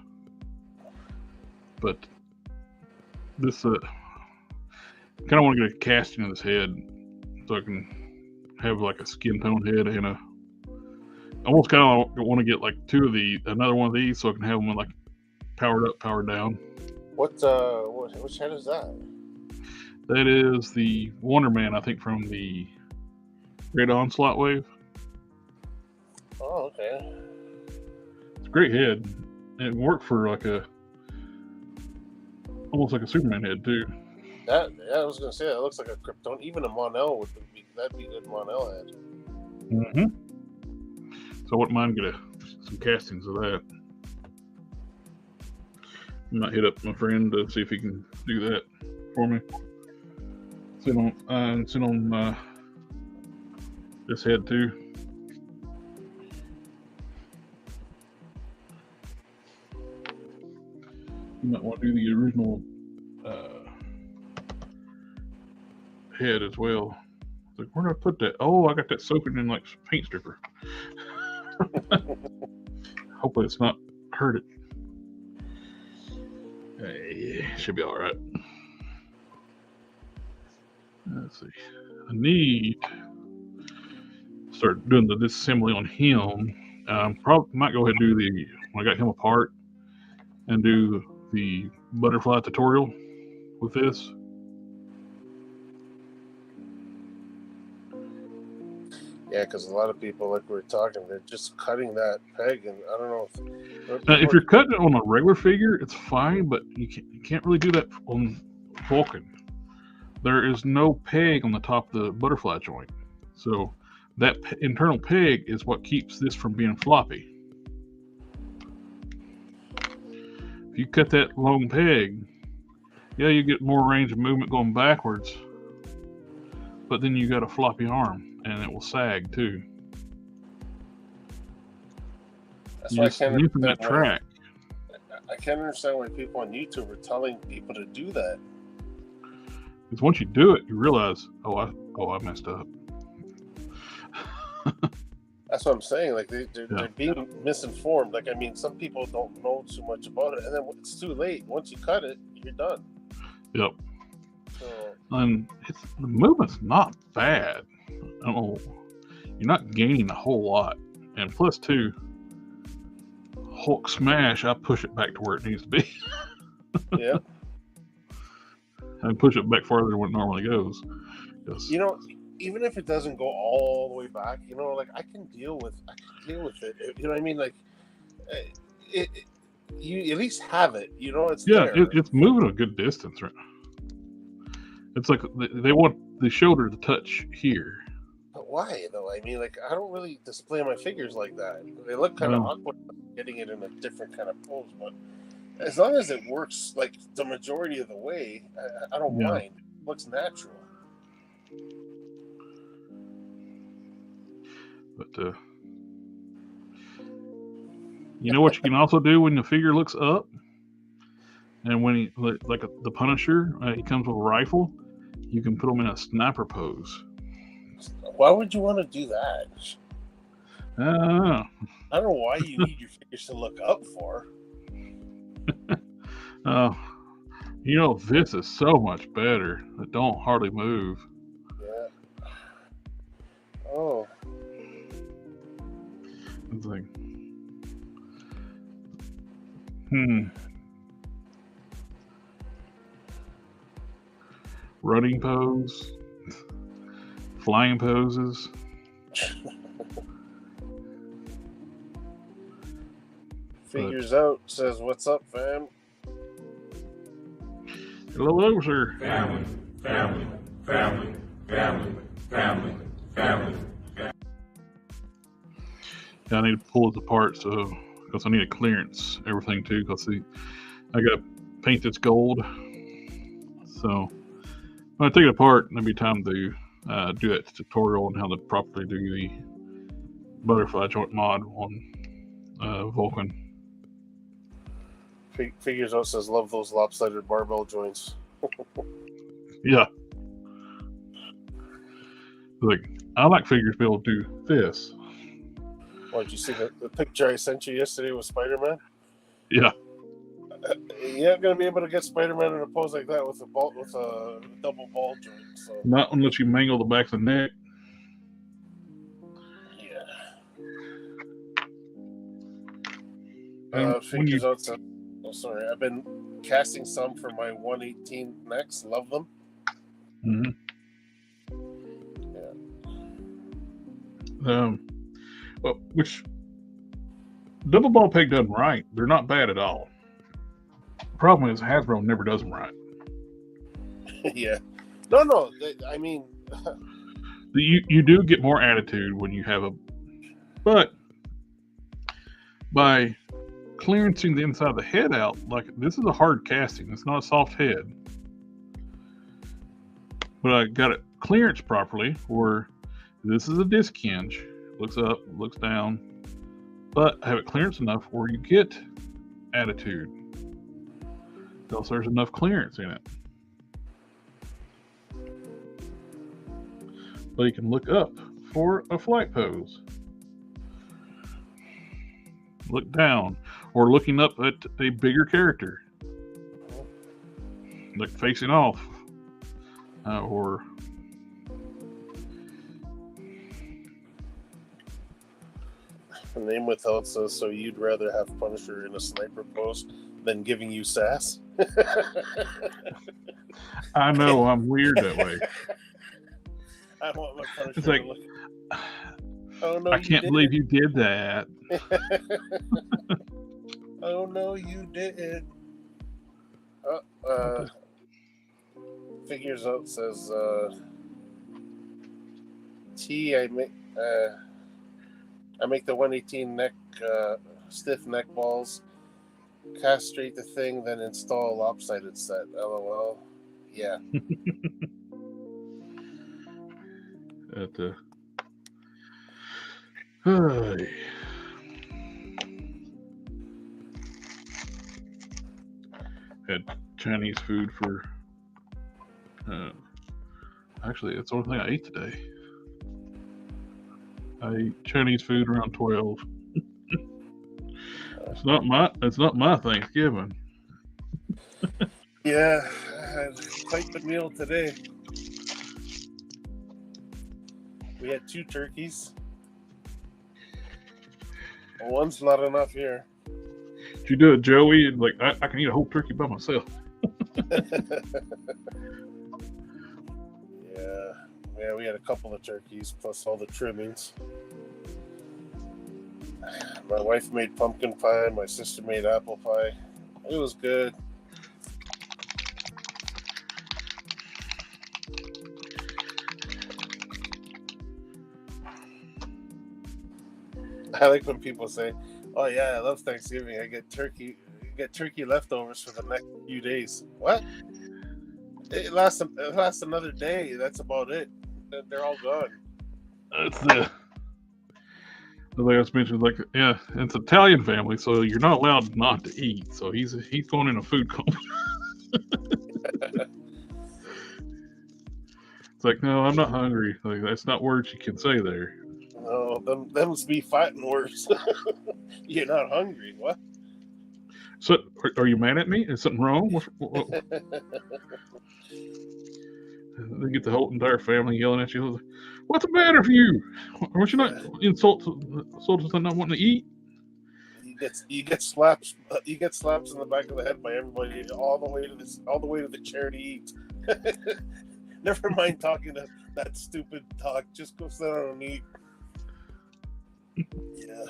But this kind of want to get a casting of this head so I can have like a skin tone head and I almost kind of want to get like another one of these so I can have them like powered up, powered down. Which head is that? That is the Wonder Man, I think, from the Great Onslaught wave. Oh, okay. It's a great head. It worked for almost like a Superman head too. I was gonna say that looks like a Krypton. Even a Mon-El that'd be a good Mon-El head. Mm-hmm. So I wouldn't mind getting some castings of that. I might hit up my friend to see if he can do that for me. Sit on this head too. You might want to do the original head as well. Like, where did I put that? Oh, I got that soaking in like paint stripper. Hopefully it's not hurt it. Should be all right. Let's see. I need to start doing the disassembly on him. Probably might go ahead and do when I got him apart and do the butterfly tutorial with this. Yeah, because a lot of people, like we were talking, they're just cutting that peg, and I don't know if you're cutting it on a regular figure, it's fine, but you can't really do that on Vulcan. There is no peg on the top of the butterfly joint, so that internal peg is what keeps this from being floppy. If you cut that long peg, yeah, you get more range of movement going backwards, but then you got a floppy arm. And it will sag too. That's why I can't understand that track. I can't understand why people on YouTube are telling people to do that. Because once you do it, you realize, I messed up. That's what I'm saying. Like they're being misinformed. Like, I mean, some people don't know too much about it, and then it's too late. Once you cut it, you're done. Yep. So, and the movement's not bad. You're not gaining a whole lot. And plus two, Hulk smash, I push it back to where it needs to be. Yeah. And push it back farther than what it normally goes. You know, even if it doesn't go all the way back, you know, like I can deal with it. You know what I mean? Like, you at least have it. You know, it's there. It's moving a good distance, right? It's like they want the shoulder to touch here. But why though? I mean, like I don't really display my figures like that. They look kind of awkward getting it in a different kind of pose, but as long as it works like the majority of the way, I don't mind. It looks natural. But you know what you can also do when the figure looks up, and when he the Punisher, he comes with a rifle. You can put him in a sniper pose. Why would you want to do that? I don't know. I don't know why you need your figures to look up for. You know, this is so much better. It don't hardly move. Yeah. Oh. It's like, running pose, flying poses. Figures out says, "What's up, fam?" Hello, sir. Family, family, family, family, family, family. Yeah, I need to pull it apart because I need a clearance everything too. Because I got paint that's gold. So when I take it apart, there'll be time to do that tutorial on how to properly do the butterfly joint mod on Vulcan. Figures out says, love those lopsided barbell joints. Yeah. Like, I like figures to be able to do this. What, did you see the picture I sent you yesterday with Spider-Man? Yeah. You're not going to be able to get Spider-Man in a pose like that with a double ball joint. So. Not unless you mangle the back of the neck. Yeah. Figures out says, oh, sorry. I've been casting some for my 118 necks. Love them. Mm-hmm. Yeah. Well, which double ball peg doesn't right. They're not bad at all. The problem is Hasbro never does them right. Yeah. No. I mean, you do get more attitude when you have but by clearancing the inside of the head out, like this is a hard casting. It's not a soft head. But I got it clearance properly, where this is a disc hinge. Looks up, looks down. But I have it clearance enough where you get attitude. Also, there's enough clearance in it. So you can look up for a flight pose. Look down, or looking up at a bigger character. Like facing off. Or the name withheld says, so you'd rather have Punisher in a sniper pose than giving you sass? I know I'm weird that way. I want my Punisher It's like, to look. Oh, no, I can't believe you did that. Oh no, you didn't. Figures out says I make the 118 neck stiff neck balls, castrate the thing, then install a lopsided set. LOL. Yeah. Had Chinese food for actually it's the only thing I ate today. I ate Chinese food around 12. It's not my Thanksgiving. Yeah, I had quite the meal today. We had 2 turkeys. One's not enough here. Did you do it, Joey? Like I can eat a whole turkey by myself. Yeah, we had a couple of turkeys plus all the trimmings. My wife made pumpkin pie. My sister made apple pie. It was good. I like when people say, "Oh yeah, I love Thanksgiving. I get turkey leftovers for the next few days." What? It lasts another day. That's about it. They're all gone. That's the like I was mentioning, like it's an Italian family, so you're not allowed not to eat. So he's going in a food coma. It's like, no, I'm not hungry. Like that's not words you can say there. No, them's be fighting worse. You're not hungry. What? So, are you mad at me? Is something wrong? What? They get the whole entire family yelling at you. What's the matter with you? Aren't you not insulted for not wanting to eat? You get slaps. You get slaps in the back of the head by everybody all the way to the chair to eat. Never mind talking that stupid talk. Just go sit down and eat. Yeah.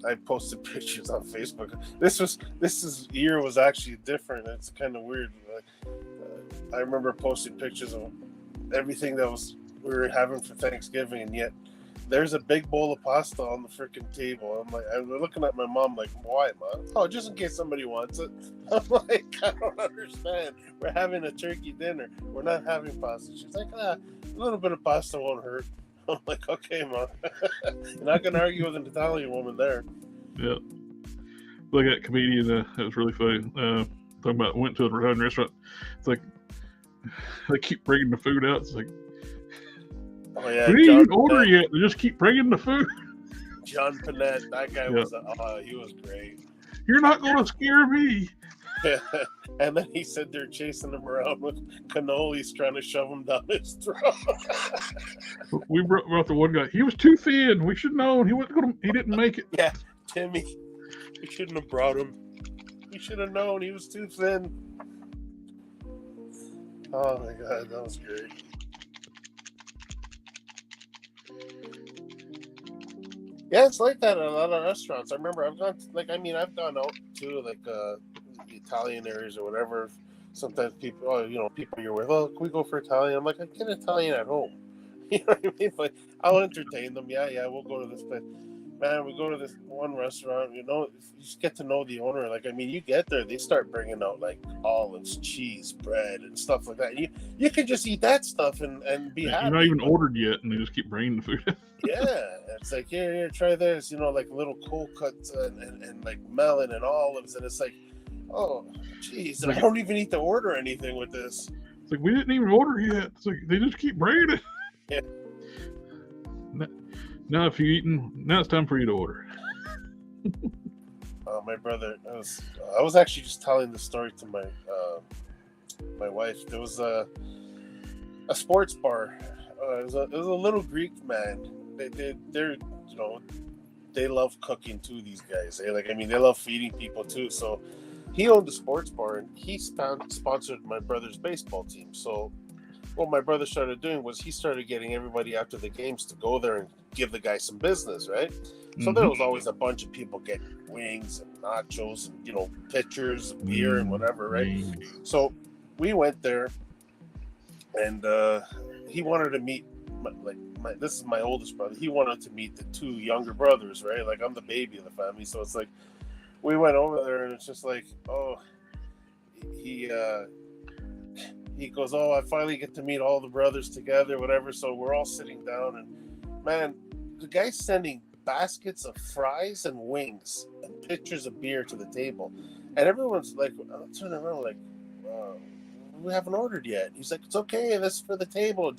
I posted pictures on Facebook. This year was actually different. It's kind of weird. I remember posting pictures of everything we were having for Thanksgiving, and yet there's a big bowl of pasta on the freaking table. I'm looking at my mom like, why, Mom? Oh, just in case somebody wants it. I'm like, I don't understand. We're having a turkey dinner. We're not having pasta. She's like, a little bit of pasta won't hurt. I'm like, okay, Mom. You're not going to argue with an Italian woman there. Yeah. Like that comedian, that was really funny. Talking about went to a Italian restaurant. It's like they keep bringing the food out. It's like, Oh yeah, we didn't John even order Panette. yet. They just keep bringing the food. John Panette, that guy Yeah. he was great. You're not going to scare me. And then he said they're chasing him around with cannolis, trying to shove him down his throat. We brought the one guy. He was too thin. We should have known. He didn't make it. Yeah, Timmy, you shouldn't have brought him. You should have known he was too thin. Oh my God, that was great. Yeah, it's like that at a lot of restaurants. I remember I've gone out to like the Italian areas or whatever. Sometimes people you're with, can we go for Italian? I'm like, I get Italian at home. You know what I mean? Like, I'll entertain them. Yeah, we'll go to this place. Man, we go to this one restaurant, you just get to know the owner. Like, I mean, you get there, they start bringing out like olives, cheese, bread, and stuff like that. You can just eat that stuff and be happy. You're not even ordered yet, and they just keep bringing the food. Yeah, it's like, here, try this, like little cold cuts and like melon and olives, and it's like, oh, jeez, and I don't even need to order anything with this. It's like, we didn't even order yet. It's like, they just keep bringing it. Yeah. Now, if you're eating, now it's time for you to order. My brother, I was actually just telling the story to my wife. There was a sports bar. It was a little Greek man. They love cooking too. These guys, they love feeding people too. So he owned a sports bar, and he sponsored my brother's baseball team. So what my brother started doing was he started getting everybody after the games to go there and give the guy some business, right? So there was always a bunch of people getting wings and nachos and pitchers of beer and whatever, right? So we went there, and he wanted to meet this is my oldest brother. He wanted to meet the two younger brothers, right? Like, I'm the baby of the family, so it's like we went over there, and it's just like, he goes, I finally get to meet all the brothers together, whatever. So we're all sitting down, and man, the guy's sending baskets of fries and wings and pitchers of beer to the table, and everyone's like, turning around like, we haven't ordered yet. He's like, it's okay, this is for the table.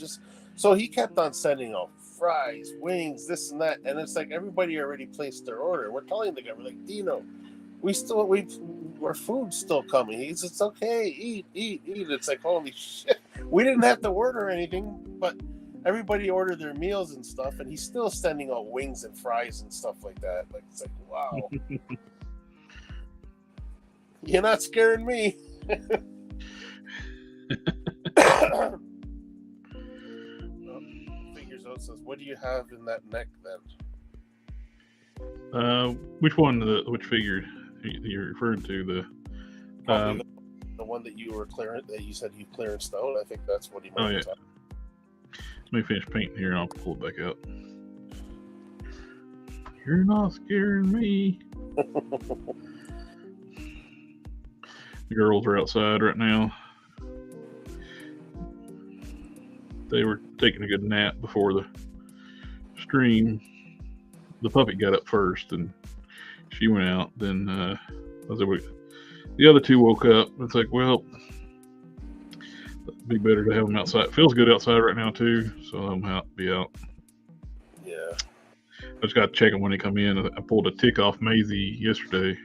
So he kept on sending out fries, wings, this and that, and it's like everybody already placed their order. We're telling the guy, we're like, Dino, our food's still coming. He says, it's okay, eat. It's like, holy shit. We didn't have to order anything, but everybody ordered their meals and stuff, and he's still sending out wings and fries and stuff like that. Like, it's like, wow. You're not scaring me. Figures out says, what do you have in that neck then? Which one? Which figure you're referring to? Probably the one that you said you clearanced out. I think that's what he might be talking. Let me finish painting here, and I'll pull it back out. You're not scaring me. The girls are outside right now. They were taking a good nap before the stream. The puppy got up first, and she went out. Then the other two woke up. It's like, well, it'd be better to have them outside. It feels good outside right now too, so I'll be out. Yeah. I just got to check them when they come in. I pulled a tick off Maisie yesterday.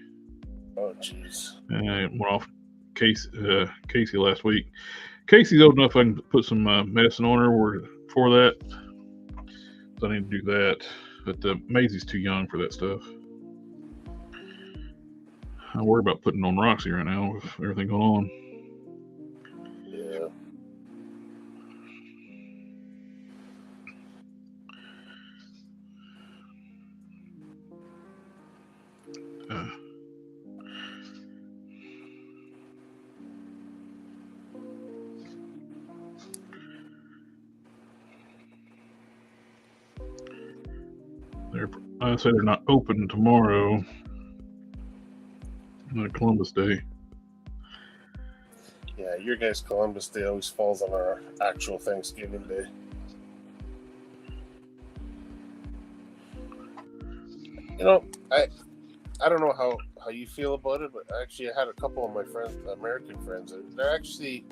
Oh, jeez. And I went off Casey last week. Casey's old enough I can put some medicine on her for that. So I need to do that. But Maisie's too young for that stuff. I worry about putting on Roxy right now with everything going on. Yeah. I say they're not open tomorrow. Columbus Day. Yeah, your guys' Columbus Day always falls on our actual Thanksgiving Day. You know, I don't know how you feel about it, but actually, I had a couple of my friends, American friends, and they actually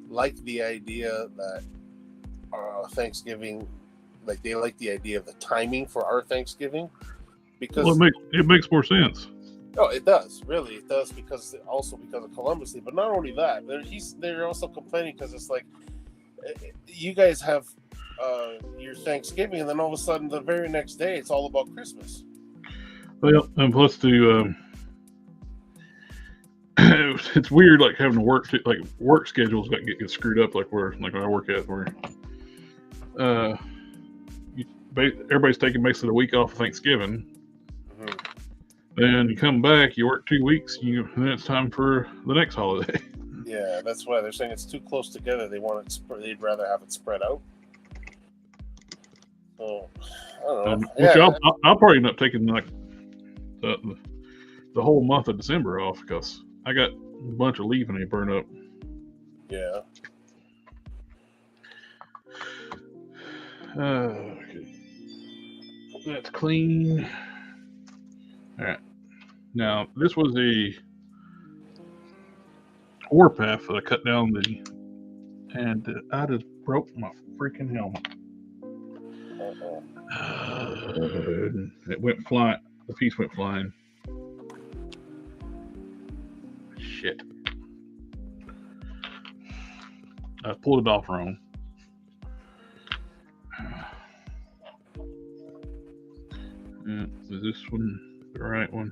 like the idea that Thanksgiving, like they like the idea of the timing for our Thanksgiving because Well, it makes more sense. oh, it does, really, it does, because of Columbus Day. But not only that, they're also complaining because it's like you guys have your Thanksgiving, and then all of a sudden, the very next day, it's all about Christmas. Well, and plus it's weird, like having to work schedules get screwed up, like where I work at, where everybody's taking basically the week off of Thanksgiving. Mm-hmm. Then you come back, you work 2 weeks, and then it's time for the next holiday. Yeah, that's why they're saying it's too close together. They'd rather have it spread out. So I don't know. Which I'll probably end up taking like the whole month of December off because I got a bunch of leave and they burn up. Yeah. Okay. That's clean. All right. Now this was a warpath that I cut down and I just broke my freaking helmet. It went flying. The piece went flying. Shit. I pulled it off wrong. Is this one the right one?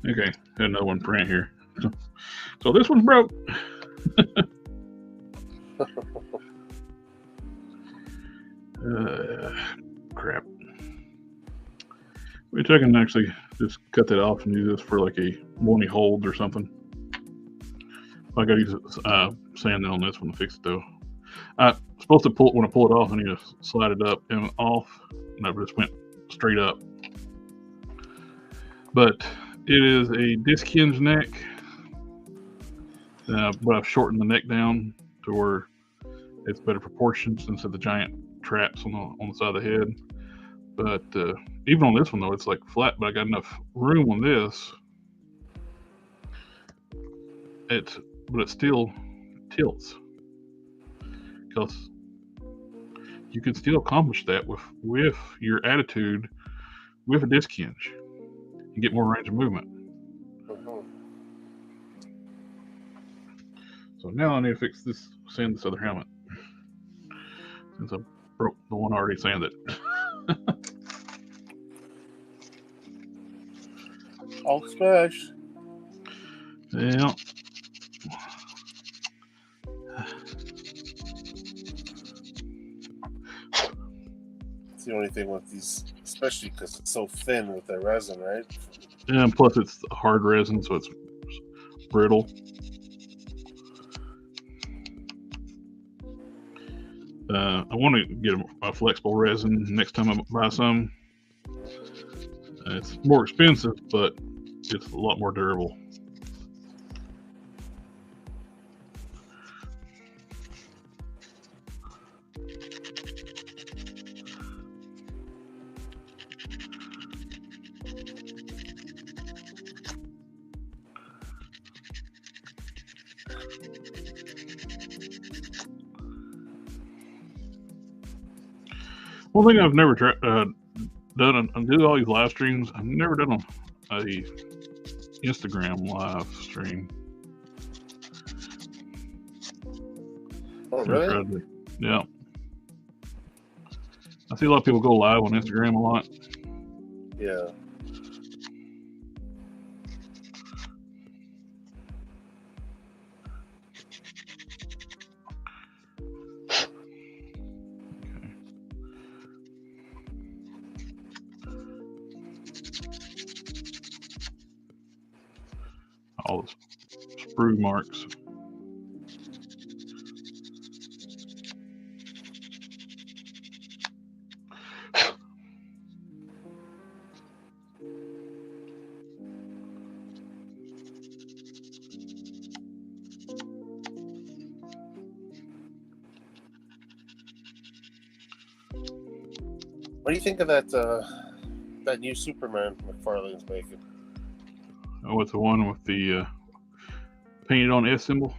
Okay, had another one print here. So this one's broke. Crap. Which I can actually just cut that off and use this for like a money hold or something. I gotta use sand on this one to fix it though. I'm supposed to when I pull it off, I need to slide it up and off, and I just went straight up. But it is a disc hinge neck, but I've shortened the neck down to where it's better proportions instead of the giant traps on the side of the head. But even on this one though, it's like flat, but I got enough room on this. But it still tilts because you can still accomplish that with your attitude with a disc hinge and get more range of movement. Mm-hmm. So now I need to sand this other helmet since I broke the one I already sanded. All smash. Yeah. It's the only thing with these, especially because it's so thin with the resin, right? Yeah, and plus it's hard resin, so it's brittle. I want to get a flexible resin next time I buy some. It's more expensive, but it's a lot more durable. One thing I've never done, I do all these live streams. I've never done a Instagram live stream. Oh, really? Yeah. I see a lot of people go live on Instagram a lot. Yeah. All the sprue marks. What do you think of that new Superman McFarlane's making? Oh, it's the one with the painted on S symbol.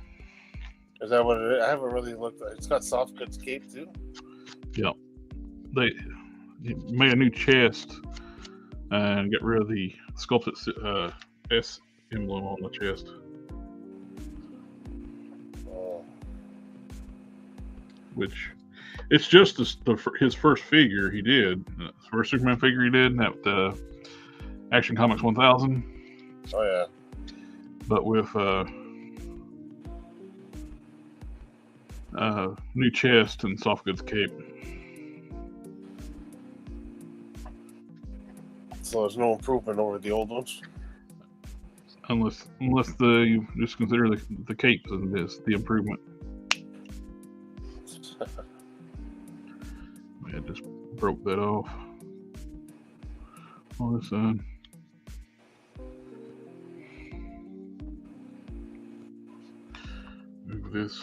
Is that what it is? I haven't really looked at it. It's got soft goods cape too. Yep. They made a new chest and got rid of the sculpted S emblem on the chest. Oh. Which it's just his first figure he did. His first Superman figure he did, that Action Comics 1000. Oh yeah. But with new chest and soft goods cape. So there's no improvement over the old ones. Unless you just consider the cape as the improvement. I just broke that off on this side. Move this.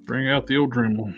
Bring out the old Dremel.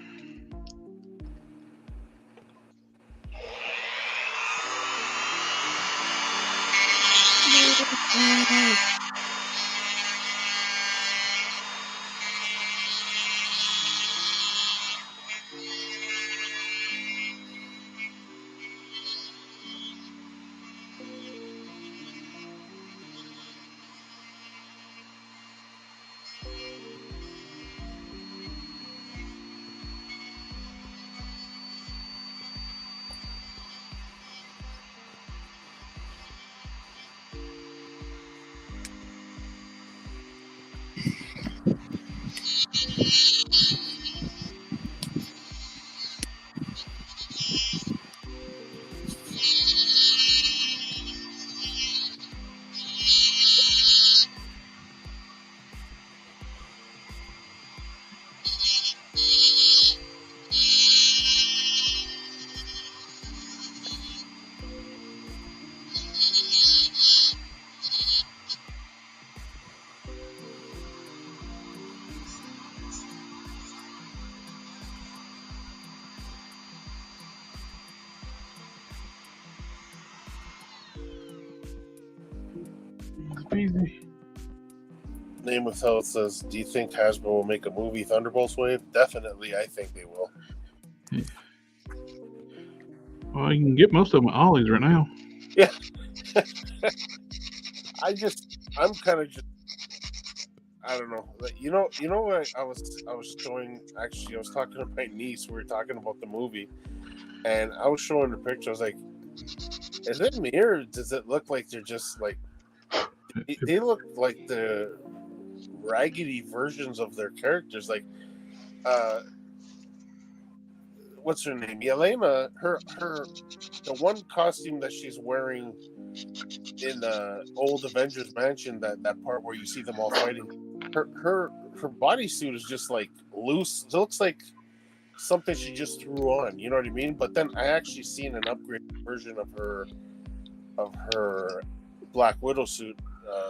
Easy. Name with Health says, do you think Hasbro will make a movie Thunderbolts Wave? Definitely, I think they will. Well, you can get most of them at Ollie's right now. Yeah. I'm kind of just, I don't know. Like, you know what I was showing, actually, I was talking to my niece, we were talking about the movie, and I was showing the picture. I was like, is it me or does it look like they're just like, they look like the raggedy versions of their characters? Like, what's her name? Yelena, her the one costume that she's wearing in the old Avengers Mansion, that part where you see them all fighting, her bodysuit is just like loose. It looks like something she just threw on, you know what I mean? But then I actually seen an upgraded version of her Black Widow suit,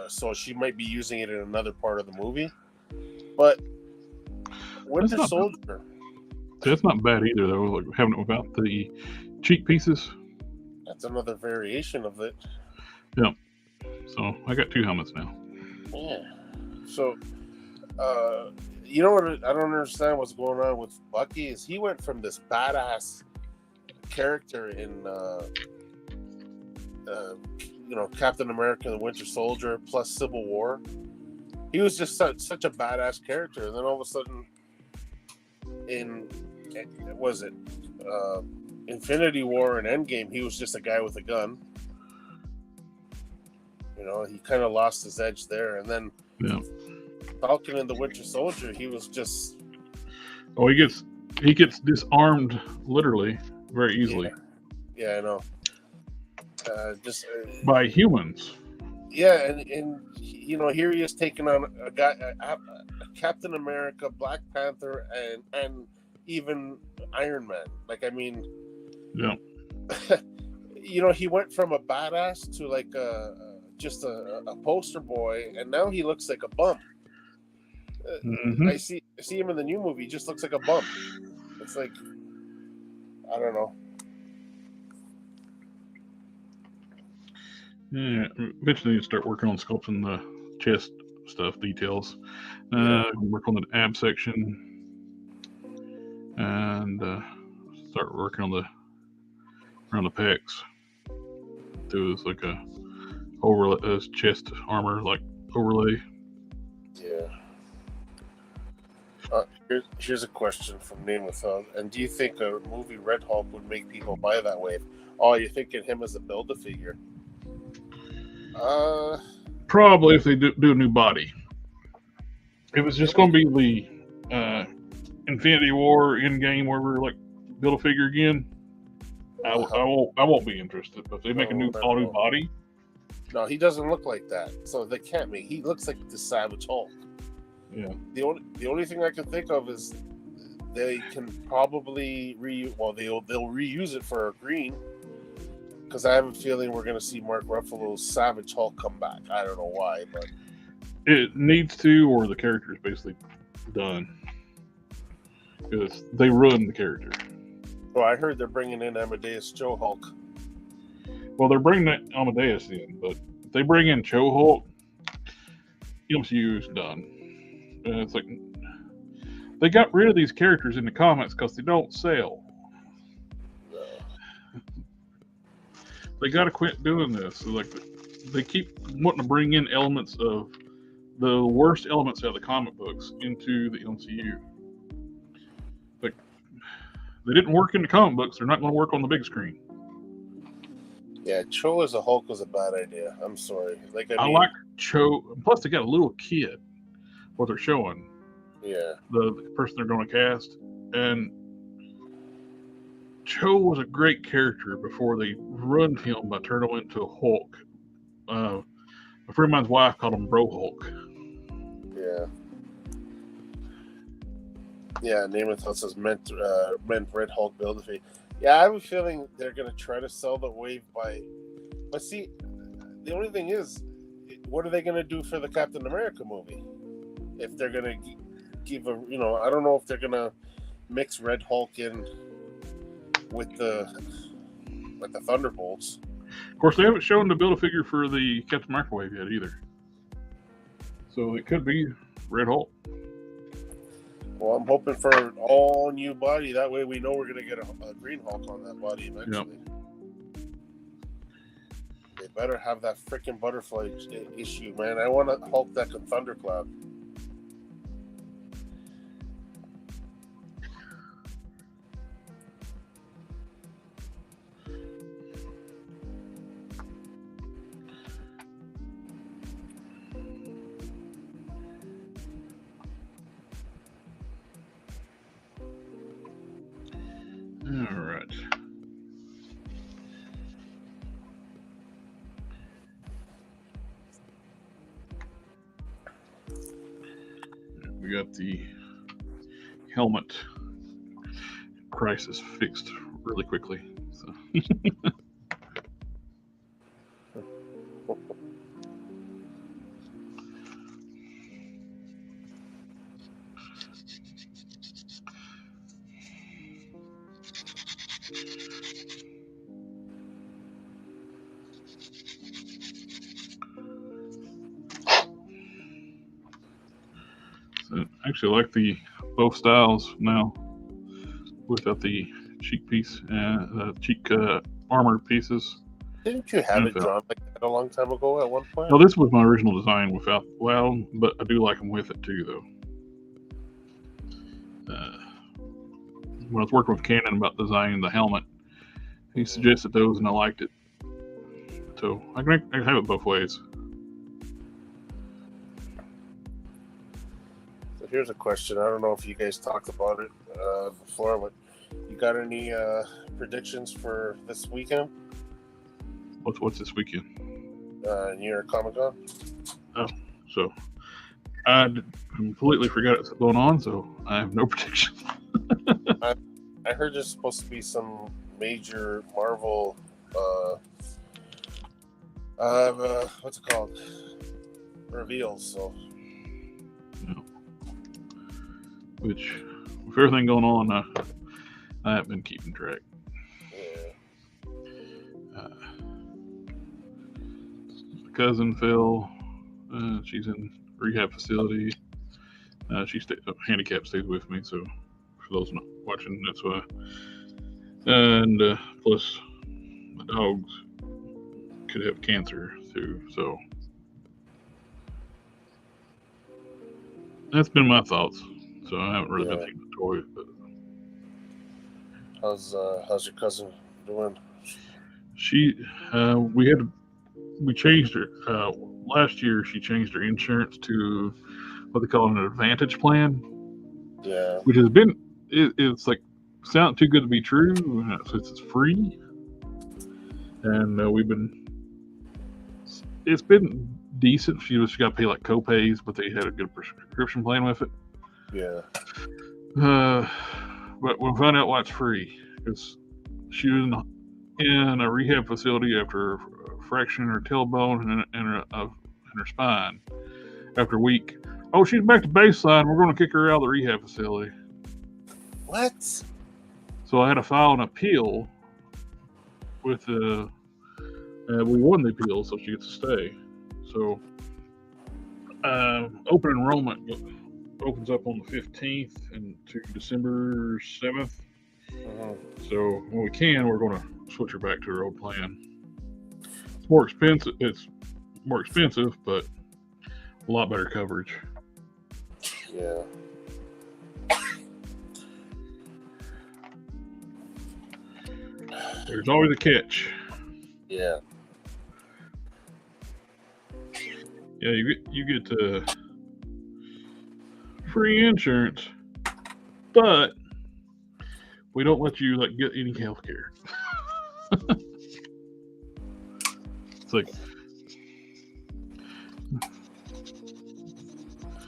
so she might be using it in another part of the movie. But Winter Soldier, that's not bad either, though. Like having it without the cheek pieces. that's another variation of it. Yeah. So I got 2 helmets now. Yeah. So, you know what? I don't understand what's going on with Bucky. Is he went from this badass character in, Captain America: The Winter Soldier plus Civil War. He was just such a badass character, and then all of a sudden, in Infinity War and Endgame, he was just a guy with a gun. You know, he kind of lost his edge there, and then Falcon and the Winter Soldier, he was just. Oh, he gets disarmed literally very easily. Yeah, I know. By humans. Yeah, and here he is taking on a guy, a Captain America, Black Panther, and even Iron Man. Like, I mean, yeah. He went from a badass to like a just a poster boy, and now he looks like a bum. Mm-hmm. I see him in the new movie. He just looks like a bum. It's like, I don't know. Yeah, eventually you start working on sculpting the chest stuff, details. Work on the ab section, and start working on around the pecs. Do this like a overlay, chest armor like overlay. Yeah. Here's a question from Namath. And do you think a movie Red Hulk would make people buy that wave? Oh, you're thinking him as a Build-A-Figure? Probably if they do a new body. If it's just going to be the Infinity War Endgame where we're like Build-A-Figure again, I won't be interested. But if they make a new body, no, he doesn't look like that. So they can't make. He looks like the Savage Hulk. Yeah. The only thing I can think of is they can probably they'll reuse it for a green, because I have a feeling we're going to see Mark Ruffalo's Savage Hulk come back. I don't know why, but it needs to, or the character is basically done, because they ruined the character. Well, I heard they're bringing in Amadeus Joe Hulk. Well, they're bringing that Amadeus in, but if they bring in Joe Hulk, MCU is done. And it's like they got rid of these characters in the comics because they don't sell. They got to quit doing this. So like they keep wanting to bring in elements of the worst elements out of the comic books into the MCU. Like they didn't work in the comic books. They're not going to work on the big screen. Yeah, Cho as a Hulk was a bad idea. I'm sorry. I like Cho. Plus, they got a little kid. What they're showing. Yeah. The person they're going to cast. And Cho was a great character before they ruined him by turning him into a Hulk. A friend of mine's wife called him Bro Hulk. Yeah. Yeah, Namath says meant Red Hulk Build-A-Figure. Yeah, I have a feeling they're going to try to sell the wave by... But see, the only thing is, what are they going to do for the Captain America movie? If they're going to give a... I don't know if they're going to mix Red Hulk in with the Thunderbolts. Of course, they haven't shown the Build-A-Figure for the Captain America wave yet either. So it could be Red Hulk. Well, I'm hoping for an all-new body. That way we know we're going to get a Green Hulk on that body eventually. Yep. They better have that freaking butterfly issue, man. I want a Hulk that can thundercloud. All right. We got the helmet crisis fixed really quickly. So. I actually like both styles now, without the cheek piece and cheek armor pieces. Didn't you have it drawn like that a long time ago at one point? No, this was my original design without. Well, but I do like them with it too, though. When I was working with Cannon about designing the helmet, he suggested those, and I liked it. So I can have it both ways. Here's a question. I don't know if you guys talked about it before, but you got any predictions for this weekend? What's this weekend? New York Comic Con. Oh, so I completely forgot what's going on, so I have no predictions. I heard there's supposed to be some major Marvel What's it called? Reveals. So. Which, with everything going on, I haven't been keeping track. Yeah. Cousin Phil, she's in rehab facility. Handicap stays with me, so for those not watching, that's why. And plus, the dogs could have cancer too, so that's been my thoughts. So I haven't really been taking the toys, but how's your cousin doing? We changed her last year. She changed her insurance to what they call an advantage plan. Yeah. Which has been it's like sound too good to be true since it's free, and it's been decent. She got to pay like co-pays, but they had a good prescription plan with it. Yeah. But we'll find out why it's free, because she was in a rehab facility after fracturing her tailbone and her spine. After a week, oh, she's back to baseline. We're going to kick her out of the rehab facility. What? So I had to file an appeal with we won the appeal, so she gets to stay. So open enrollment opens up on the 15th and to December 7th. Mm-hmm. So when we can, we're going to switch her back to her old plan. It's more expensive. But a lot better coverage. Yeah. There's always a catch. Yeah. Yeah, you get free insurance, but we don't let you get any health care. It's like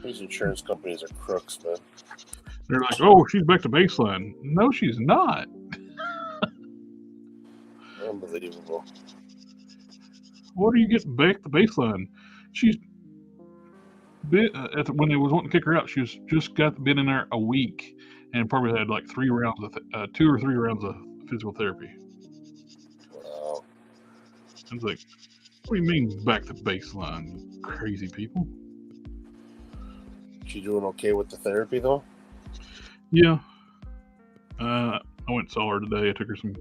these insurance companies are crooks, man. They're like, oh, she's back to baseline. No, she's not. Unbelievable. What do you get back to baseline? She's been when they was wanting to kick her out. She was just been in there a week and probably had like 3 rounds of 2 or 3 rounds of physical therapy. Wow. I was like, what do you mean back to baseline, you crazy people? She doing okay with the therapy though? Yeah. I went and saw her today. I took her some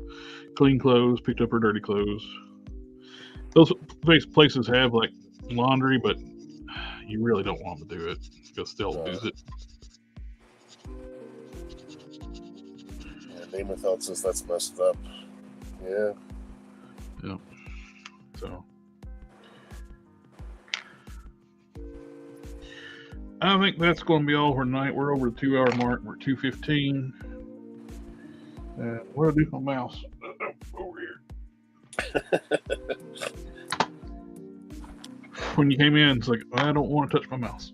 clean clothes, picked up her dirty clothes. Those places have like laundry, but you really don't want them to do it because they'll use it. Yeah, Namath out says that's messed up. Yeah. Yeah. So I think that's going to be all for tonight. We're over the 2 hour mark. We're 2:15. What do I do with my mouse? Over here. When you came in, it's like, I don't want to touch my mouse.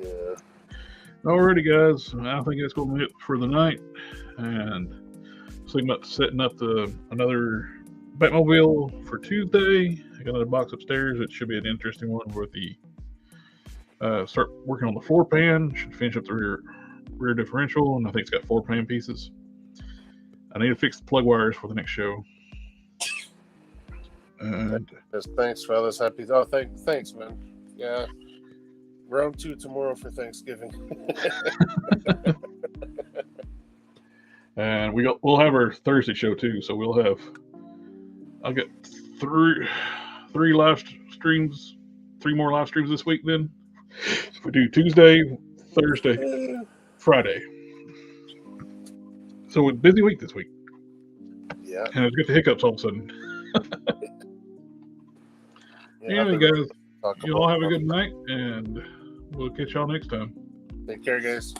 Yeah. Alrighty, guys. I think that's going to be it for the night. And thinking about setting up another Batmobile for Tuesday. I got another box upstairs. It should be an interesting one with the start working on the 4-pan. Should finish up the rear differential, and I think it's got 4-pan pieces. I need to fix the plug wires for the next show. And thanks, fellas. Happy. Oh, thanks, man. Yeah. Round 2 tomorrow for Thanksgiving. And we'll have our Thursday show too. So I'll get 3 live streams, 3 more live streams this week. Then if we do Tuesday, Thursday, Friday. So a busy week this week. Yeah. And it's got the hiccups all of a sudden. Anyway, guys, you all have a good night, and we'll catch y'all next time. Take care, guys.